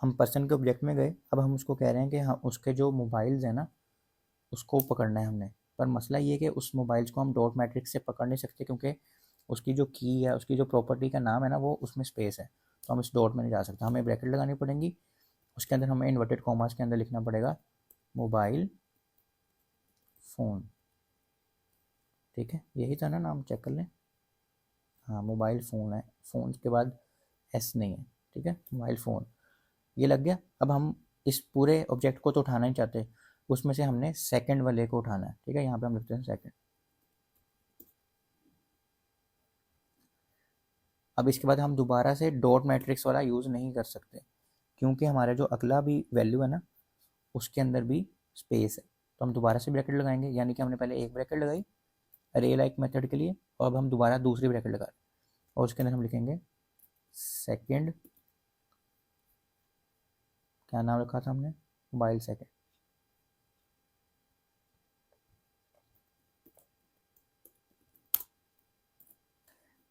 हम पर्सन के ऑब्जेक्ट में गए, अब हम उसको कह रहे हैं कि हम उसके जो मोबाइल्स हैं ना उसको पकड़ना है हमने। पर मसला ये है कि उस मोबाइल्स को हम डॉट मैट्रिक्स से पकड़ नहीं सकते, क्योंकि उसकी जो की है, उसकी जो प्रॉपर्टी का नाम है ना, वो उसमें स्पेस है, तो हम इस डॉट में नहीं जा सकते, हमें ब्रैकेट लगानी पड़ेंगी, उसके अंदर हमें इन्वर्टेड कॉमास के अंदर लिखना पड़ेगा मोबाइल फ़ोन, ठीक है। यही था ना नाम, चेक कर लें, हाँ मोबाइल फ़ोन है, फ़ोन के बाद एस नहीं है, ठीक है, मोबाइल फ़ोन, ये लग गया। अब हम इस पूरे ऑब्जेक्ट को तो उठाना ही चाहते, उसमें से हमने सेकंड वाले को उठाना है, ठीक है, यहाँ पे हम लिखते हैं सेकंड। अब इसके बाद हम दोबारा से डॉट मैट्रिक्स वाला यूज़ नहीं कर सकते, क्योंकि हमारा जो अगला भी वैल्यू है ना उसके अंदर भी स्पेस है, तो हम दोबारा से ब्रैकेट लगाएंगे, यानी कि हमने पहले एक ब्रैकेट लगाई अरे लाइक मेथड के लिए, और अब हम दोबारा दूसरी ब्रैकेट लगा रहे हैं और उसके अंदर हम लिखेंगे सेकंड, क्या नाम रखा था हमने, मोबाइल सेकंड।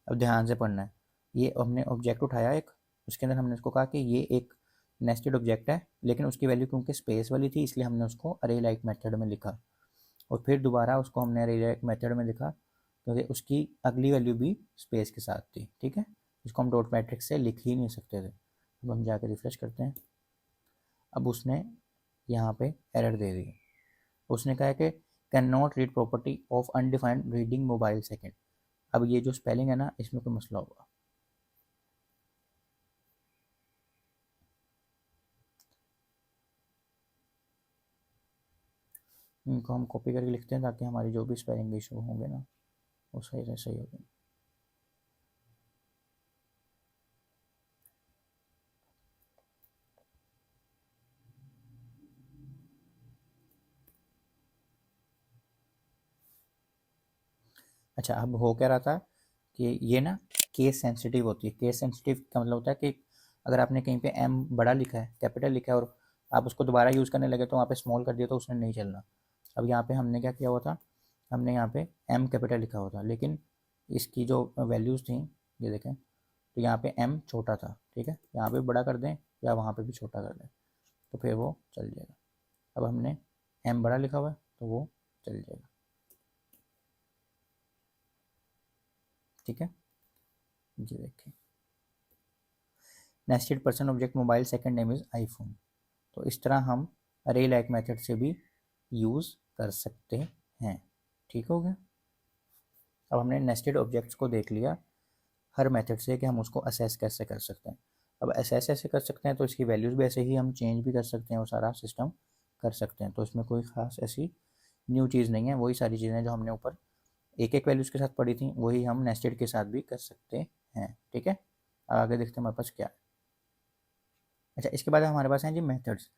अब ध्यान से पढ़ना है, ये हमने ऑब्जेक्ट उठाया एक, उसके अंदर हमने इसको कहा कि ये एक नेस्टेड ऑब्जेक्ट है, लेकिन उसकी वैल्यू क्योंकि स्पेस वाली थी इसलिए हमने उसको अरे लाइक मेथड में लिखा, और फिर दोबारा उसको हमने अरे लाइक मेथड में लिखा क्योंकि उसकी अगली वैल्यू भी स्पेस के साथ थी। ठीक है, इसको हम डॉट मैट्रिक्स से लिख ही नहीं सकते थे। अब हम जाके रिफ्रेश करते हैं, अब उसने यहाँ पे एरर दे दी। उसने कहा है कि can not read property of undefined reading mobile second. अब ये जो स्पेलिंग है ना, इसमें कोई मसला होगा। इनको हम कॉपी करके लिखते हैं ताकि हमारी जो भी स्पेलिंग इशू होंगे ना वो सही से सही होंगे। अच्छा, अब हो क्या रहा था कि ये ना केस सेंसिटिव होती है। केस सेंसिटिव का मतलब होता है कि अगर आपने कहीं पे एम बड़ा लिखा है, कैपिटल लिखा है, और आप उसको दोबारा यूज़ करने लगे तो वहाँ पे स्मॉल कर दिया तो उसने नहीं चलना। अब यहाँ पे हमने क्या किया हुआ था, हमने यहाँ पे एम कैपिटल लिखा हुआ था, लेकिन इसकी जो वैल्यूज़ थी ये देखें, तो यहाँ पे एम छोटा था। ठीक है, यहाँ पे बड़ा कर दें या वहाँ पे भी छोटा कर दें तो फिर वो चल जाएगा। अब हमने एम बड़ा लिखा हुआ है तो वो चल जाएगा। ठीक है, ये देखिए, nested person object mobile second name is iPhone. तो इस तरह हम अरे लाइक मेथड से भी यूज़ कर सकते हैं। ठीक हो गया। अब हमने नेस्टेड ऑब्जेक्ट्स को देख लिया हर मेथड से कि हम उसको असेस कैसे कर सकते हैं। अब असेस ऐसे कर सकते हैं तो इसकी वैल्यूज़ भी ऐसे ही हम चेंज भी कर सकते हैं, वो सारा सिस्टम कर सकते हैं। तो इसमें कोई ख़ास ऐसी न्यू चीज़ नहीं है, वही सारी चीज़ें जो हमने ऊपर एक एक वैल्यूज़ के साथ पढ़ी थी वही हम नेस्टेड के साथ भी कर सकते हैं। ठीक है, आगे देखते हैं हमारे पास क्या है। अच्छा, इसके बाद हमारे पास हैं जी मेथड्स।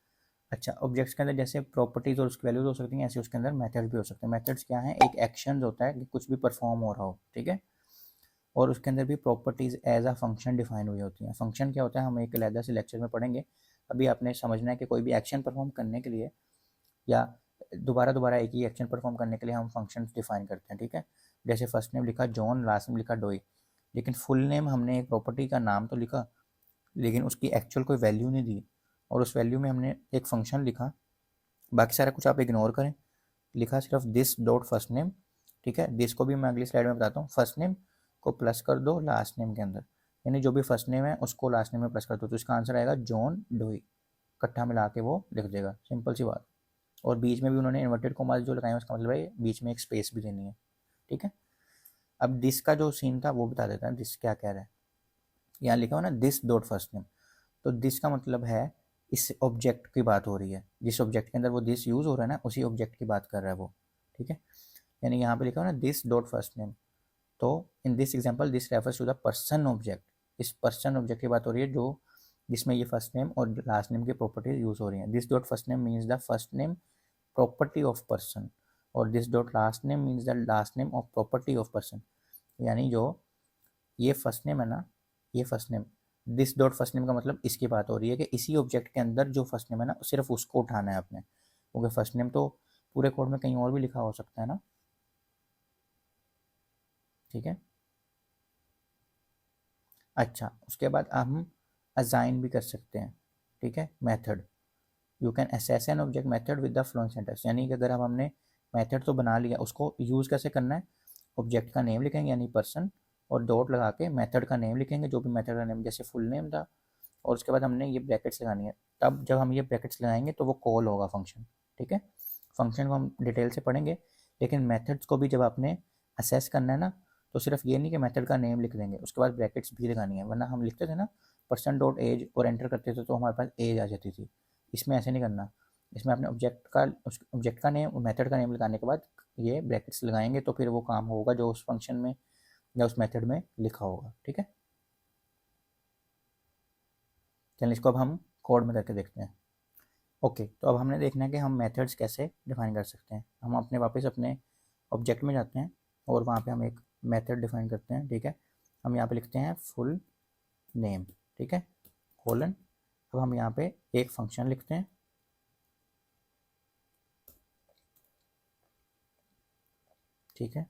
अच्छा, ऑब्जेक्ट्स के अंदर जैसे प्रॉपर्टीज और उसकी वैल्यूज हो सकती हैं, ऐसे उसके अंदर मेथड्स भी हो सकते हैं। मेथड्स क्या है, एक एक्शन होता है कि कुछ भी परफॉर्म हो रहा हो। ठीक है, और उसके अंदर भी properties as a function define हुई होती हैं। फंक्शन क्या होता है हम एक अलग से लेक्चर में पढ़ेंगे। अभी आपने समझना है कि कोई भी एक्शन परफॉर्म करने के लिए या दोबारा दोबारा एक ही एक्शन परफॉर्म करने के लिए हम फंक्शन डिफाइन करते हैं। ठीक है, जैसे फर्स्ट नेम लिखा जॉन, लास्ट नेम लिखा डोई, लेकिन फुल नेम हमने एक प्रॉपर्टी का नाम तो लिखा लेकिन उसकी एक्चुअल कोई वैल्यू नहीं दी, और उस वैल्यू में हमने एक फंक्शन लिखा। बाकी सारा कुछ आप इग्नोर करें, लिखा सिर्फ दिस डॉट फर्स्ट नेम। ठीक है, दिस को भी मैं अगली स्लाइड में बताता हूँ। फर्स्ट नेम को प्लस कर दो लास्ट नेम के अंदर, यानी जो भी फर्स्ट नेम है उसको लास्ट नेम में प्लस कर दो, तो इसका आंसर आएगा जॉन डोई। इकट्ठा मिला के वो लिख देगा, सिंपल सी बात। और बीच में भी उन्होंने इन्वर्टेड कोमास जो लगाए हैं उसका मतलब है बीच में एक स्पेस भी देनी है। ठीक है, अब दिस का जो सीन था वो बता देता है दिस क्या कह रहा है। यहाँ लिखा हुआ ना दिस डॉट फर्स्ट नेम, तो दिस का मतलब है इस ऑब्जेक्ट की बात हो रही है, जिस ऑब्जेक्ट के अंदर वो दिस यूज हो रहा है ना उसी ऑब्जेक्ट की बात कर रहा है वो। ठीक है, यानी यहाँ पे लिखा हुआ ना दिस डॉट फर्स्ट नेम, तो in this example this refers to the person object. इस पर्सन ऑब्जेक्ट की बात हो रही है जो जिसमें ये फर्स्ट नेम और लास्ट नेम की प्रॉपर्टीज यूज हो रही हैं। This dot first name means the first name property of person, और this dot last name means the last name of property of person. यानी जो ये फर्स्ट नेम है ना, ये first name, this dot first name का मतलब इसकी बात हो रही है कि इसी ऑब्जेक्ट के अंदर जो फर्स्ट नेम है ना सिर्फ उसको उठाना है आपने, क्योंकि फर्स्ट नेम तो पूरे कोड में कहीं और भी लिखा हो सकता है ना। ठीक है, अच्छा, उसके बाद हम असाइन भी कर सकते हैं। ठीक है, method, you can assess an object method with the flowing sentence, यानी कि अगर अब हमने मेथड तो बना लिया उसको यूज़ कैसे करना है, ऑब्जेक्ट का नेम लिखेंगे यानी पर्सन, और डॉट लगा के मेथड का नेम लिखेंगे जो भी मेथड का नेम, जैसे फुल नेम था, और उसके बाद हमने ये ब्रैकेट्स लगानी है। तब जब हम ये ब्रैकेट्स लगाएंगे तो वो कॉल होगा फंक्शन। ठीक है, फंक्शन को हम डिटेल से पढ़ेंगे, लेकिन मेथड्स को भी जब आपने असेस करना है ना तो सिर्फ ये नहीं कि मेथड का नेम लिख देंगे, उसके बाद ब्रैकेट्स भी लगानी है, वरना हम लिखते थे ना पर्सन डॉट एज और एंटर करते थे तो हमारे पास एज आ जाती थी। इसमें ऐसे नहीं करना, इसमें आपने ऑब्जेक्ट का नेम और मेथड का नेम लगाने के बाद ये ब्रैकेट्स लगाएंगे तो फिर वो काम होगा जो उस फंक्शन में या उस मेथड में लिखा होगा। ठीक है, चलिए इसको अब हम कोड में करके देखते हैं। ओके, तो अब हमने देखना है कि हम मेथड्स कैसे डिफाइन कर सकते हैं। हम अपने वापस अपने ऑब्जेक्ट में जाते हैं और वहाँ पे हम एक मेथड डिफाइन करते हैं। ठीक है, हम यहाँ पे लिखते हैं फुल नेम, ठीक है, कोलन। अब हम यहाँ पे एक फंक्शन लिखते हैं। ठीक है,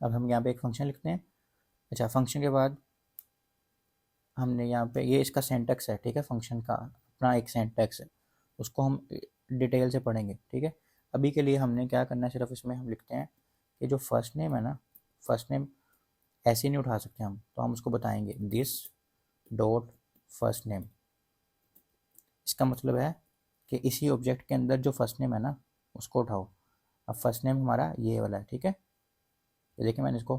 अब हम यहाँ पे एक फंक्शन लिखते हैं। अच्छा, फंक्शन के बाद हमने यहाँ पे ये इसका सिंटैक्स है, ठीक है, फंक्शन का अपना एक सिंटैक्स है, उसको हम डिटेल से पढ़ेंगे, ठीक है। अभी के लिए हमने क्या करना है, सिर्फ इसमें हम लिखते हैं कि जो फर्स्ट नेम है ना, फर्स्ट नेम ऐसे नहीं उठा सकते हम, तो हम उसको बताएंगे दिस डॉट फर्स्ट नेम। इसका मतलब है कि इसी ऑब्जेक्ट के अंदर जो फर्स्ट नेम है ना उसको उठाओ। अब फर्स्ट नेम हमारा ये वाला है, ठीक है। ये देखिए मैंने इसको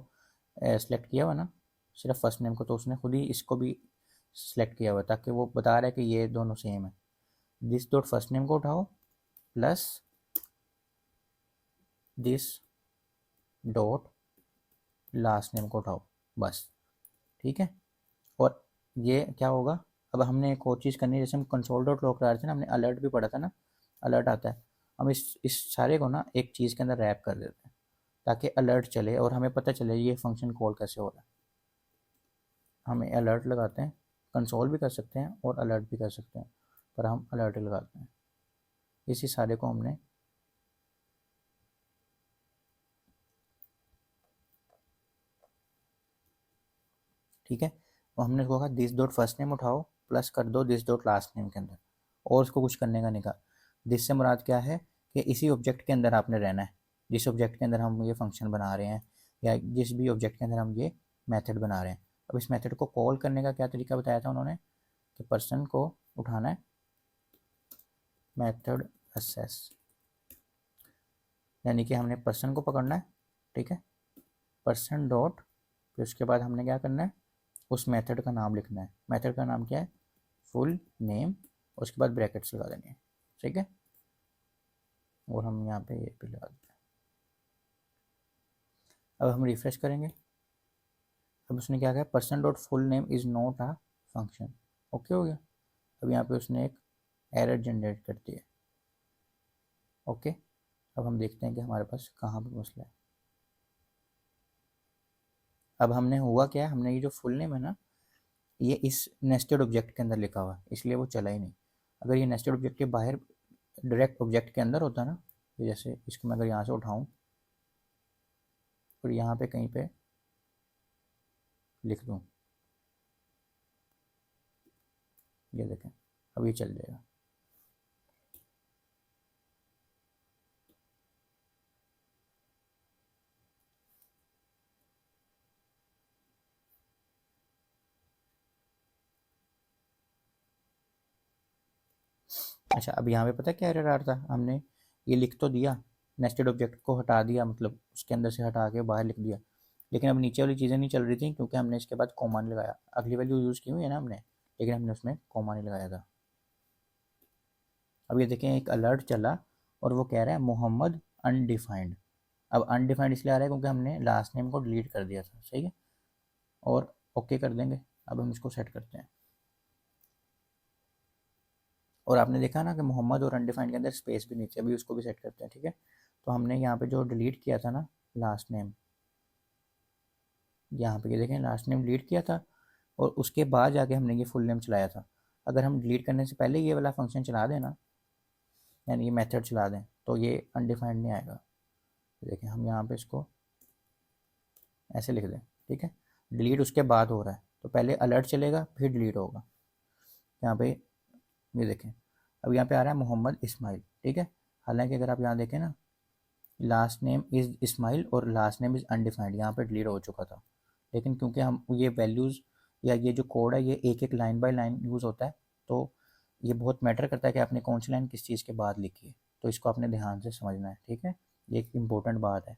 सेलेक्ट किया हुआ ना, सिर्फ फर्स्ट नेम को, तो उसने खुद ही इसको भी सेलेक्ट किया हुआ ताकि वो बता रहा है कि ये दोनों सेम है। दिस डॉट फर्स्ट नेम को उठाओ plus this dot last name को उठाओ, बस, ठीक है। और ये क्या होगा, अब हमने एक और चीज़ करनी है, जैसे हम कंसोल डॉट लॉग करा रहे थे ना, हमने अलर्ट भी पढ़ा था ना, अलर्ट आता है। हम इस सारे को ना एक चीज़ के अंदर रैप कर देते हैं ताकि अलर्ट चले और हमें पता चले ये फंक्शन कॉल कैसे हो रहा है। हमें अलर्ट लगाते हैं, कंसोल भी कर सकते हैं और अलर्ट भी कर सकते हैं, पर हम अलर्ट लगाते हैं। इसी सारे को हमने ठीक है, और हमने इसको कहा दिस डॉट फर्स्ट नेम उठाओ प्लस कर दो दिस डॉट लास्ट नेम के अंदर, और उसको कुछ करने का नहीं कहा। दिस से मुराद क्या है कि इसी ऑब्जेक्ट के अंदर आपने रहना है, जिस ऑब्जेक्ट के अंदर हम ये फंक्शन बना रहे हैं या जिस भी ऑब्जेक्ट के अंदर हम ये मेथड बना रहे हैं। अब इस मेथड को कॉल करने का क्या तरीका बताया था उन्होंने, कि पर्सन को उठाना है मेथड असेस, यानी कि हमने पर्सन को पकड़ना है, ठीक है, पर्सन डॉट, फिर उसके बाद हमने क्या करना है, उस मेथड का नाम लिखना है। मेथड का नाम क्या है, फुल नेम, उसके बाद ब्रैकेट्स लगा देनी है, ठीक है। और हम यहाँ पे ये भी लगा देते हैं। अब हम रिफ्रेश करेंगे, अब उसने क्या कहा, person dot full name is not a function, okay हो गया। अब यहाँ पे उसने एक एरर जनरेट कर दी है, ओके। अब हम देखते हैं कि हमारे पास कहाँ पर मसला है। अब हमने हुआ क्या है, हमने ये जो फुल नेम है ना, ये इस नेस्टेड ऑब्जेक्ट के अंदर लिखा हुआ है, इसलिए वो चला ही नहीं। अगर ये नेस्टेड ऑब्जेक्ट के बाहर डायरेक्ट ऑब्जेक्ट के अंदर होता ना, तो जैसे इसको मैं अगर यहाँ से उठाऊँ और यहाँ पे कहीं पे लिख दूँ, ये देखें, अब ये चल जाएगा। अच्छा, अब यहाँ पे पता क्या एरर आ रहा था, हमने ये लिख तो दिया, नेस्टेड ऑब्जेक्ट को हटा दिया, मतलब उसके अंदर से हटा के बाहर लिख दिया, लेकिन अब नीचे वाली चीज़ें नहीं चल रही थी क्योंकि हमने इसके बाद कॉमा नहीं लगाया। अगली वैल्यू यूज़ की हुई है ना हमने, लेकिन हमने उसमें कॉमा नहीं लगाया था। अब ये देखें एक अलर्ट चला और वो कह रहा है मोहम्मद अनडिफाइंड। अब अनडिफाइंड इसलिए आ रहा है क्योंकि हमने लास्ट नेम को डिलीट कर दिया था, सही है, और ओके कर देंगे। अब हम इसको सेट करते हैं, और आपने देखा ना कि मोहम्मद और अनडिफाइंड के अंदर स्पेस भी नहीं थी, अभी उसको भी सेट करते हैं, ठीक है। तो हमने यहाँ पे जो डिलीट किया था ना लास्ट नेम, यहाँ पे ये देखें लास्ट नेम डिलीट किया था और उसके बाद जाके हमने ये फुल नेम चलाया था। अगर हम डिलीट करने से पहले ये वाला फंक्शन चला दें ना, यानी ये मेथड चला दें, तो ये अनडिफाइंड नहीं आएगा। देखें हम यहाँ पे इसको ऐसे लिख दें, ठीक है, डिलीट उसके बाद हो रहा है, तो पहले अलर्ट चलेगा फिर डिलीट होगा। यहाँ पे ये देखें, अब यहाँ पे आ रहा है मोहम्मद इस्माइल, ठीक है। हालांकि अगर आप यहाँ देखें ना, लास्ट नेम इज़ इस्माइल और लास्ट नेम इज़ अनडिफाइंड, यहाँ पे डिलीट हो चुका था, लेकिन क्योंकि हम ये वैल्यूज़ या ये जो कोड है ये एक एक लाइन बाय लाइन यूज़ होता है, तो ये बहुत मैटर करता है कि आपने कौन सी लाइन किस चीज़ के बाद लिखी है, तो इसको आपने ध्यान से समझना है, ठीक है, ये एक इम्पोर्टेंट बात है।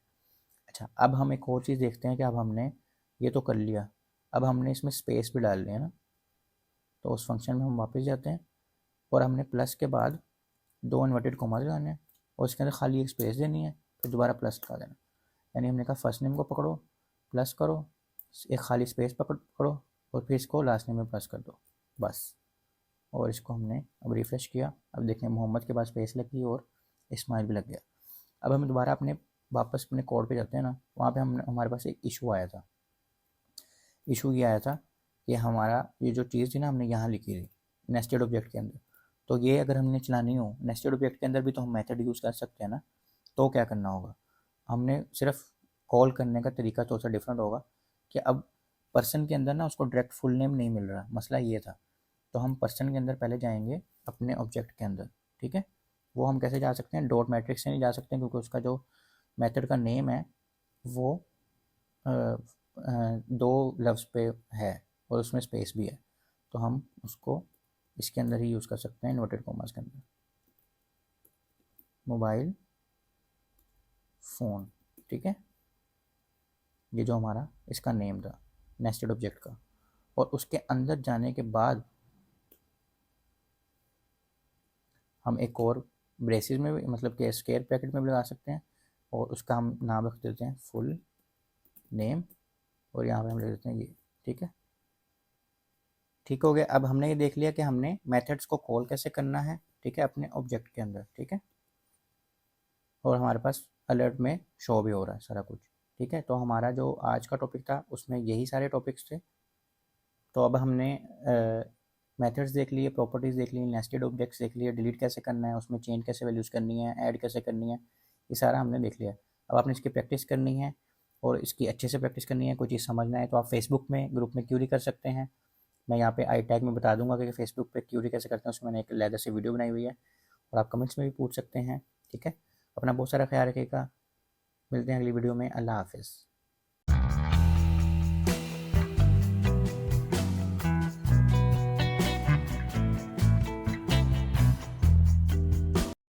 अच्छा, अब हम एक और चीज़ देखते हैं कि अब हमने ये तो कर लिया, अब हमने इसमें स्पेस भी डाल लिया ना, तो उस फंक्शन में हम वापस जाते हैं और हमने प्लस के बाद दो इन्वर्टेड कोमा लगाने हैं और इसके अंदर खाली एक स्पेस देनी है, फिर दोबारा प्लस लगा देना। यानी हमने कहा फर्स्ट नेम को पकड़ो, प्लस करो, एक खाली स्पेस पकड़ो और फिर इसको लास्ट नेम में प्लस कर दो, बस। और इसको हमने अब रिफ्रेश किया, अब देखें मोहम्मद के पास स्पेस लगी और इस्माइल भी लग गया। अब हम दोबारा अपने वापस अपने कोड पे जाते हैं ना, वहाँ पे हमारे पास एक इशू आया था। इशू ये आया था कि हमारा ये जो चीज़ थी ना हमने यहाँ लिखी थी नेस्टेड ऑब्जेक्ट के अंदर, तो ये अगर हमने चलानी हो नेस्टेड ऑब्जेक्ट के अंदर भी तो हम मेथड यूज़ कर सकते हैं ना, तो क्या करना होगा, हमने सिर्फ कॉल करने का तरीका थोड़ा सा डिफरेंट होगा कि अब पर्सन के अंदर ना उसको डायरेक्ट फुल नेम नहीं मिल रहा, मसला ये था। तो हम पर्सन के अंदर पहले जाएंगे अपने ऑब्जेक्ट के अंदर, ठीक है। वो हम कैसे जा सकते हैं, डॉट मैट्रिक्स से नहीं जा सकते क्योंकि उसका जो मेथड का नेम है वो दो लफ्ज़ पे है और उसमें स्पेस भी है, तो हम उसको इसके अंदर ही यूज़ कर सकते हैं, इन्वर्टेड कॉमर्स के अंदर। मोबाइल फ़ोन, ठीक है। ये जो हमारा इसका नेम था नेस्टेड ऑब्जेक्ट का, और उसके अंदर जाने के बाद हम एक और ब्रेसिस में भी, मतलब कि स्क्वायर ब्रैकेट में भी लगा सकते हैं, और उसका हम नाम रख देते हैं फुल नेम, और यहाँ पे हम लिख देते हैं ये, ठीक है। ठीक हो गया। अब हमने ये देख लिया कि हमने मेथड्स को कॉल कैसे करना है, ठीक है, अपने ऑब्जेक्ट के अंदर, ठीक है। और हमारे पास अलर्ट में शो भी हो रहा है सारा कुछ, ठीक है। तो हमारा जो आज का टॉपिक था उसमें यही सारे टॉपिक्स थे। तो अब हमने मेथड्स देख लिए, प्रॉपर्टीज़ देख ली, नेस्टेड ऑब्जेक्ट्स देख लिए, डिलीट कैसे करना है, उसमें चेंज कैसे वैल्यूज़ करनी है, ऐड कैसे करनी है, ये सारा हमने देख लिया। अब आपने इसकी प्रैक्टिस करनी है और इसकी अच्छे से प्रैक्टिस करनी है। कोई चीज़ समझना है तो आप फेसबुक में ग्रुप में क्यूरी कर सकते हैं। मैं यहाँ पे आई टैग में बता दूंगा कि फेसबुक पे क्यूरी कैसे करते हैं, उसमें मैंने एक अलग से वीडियो बनाई हुई है, और आप कमेंट्स में भी पूछ सकते हैं, ठीक है। अपना बहुत सारा ख्याल रखिएगा, मिलते हैं अगली वीडियो में। अल्लाह हाफिज़।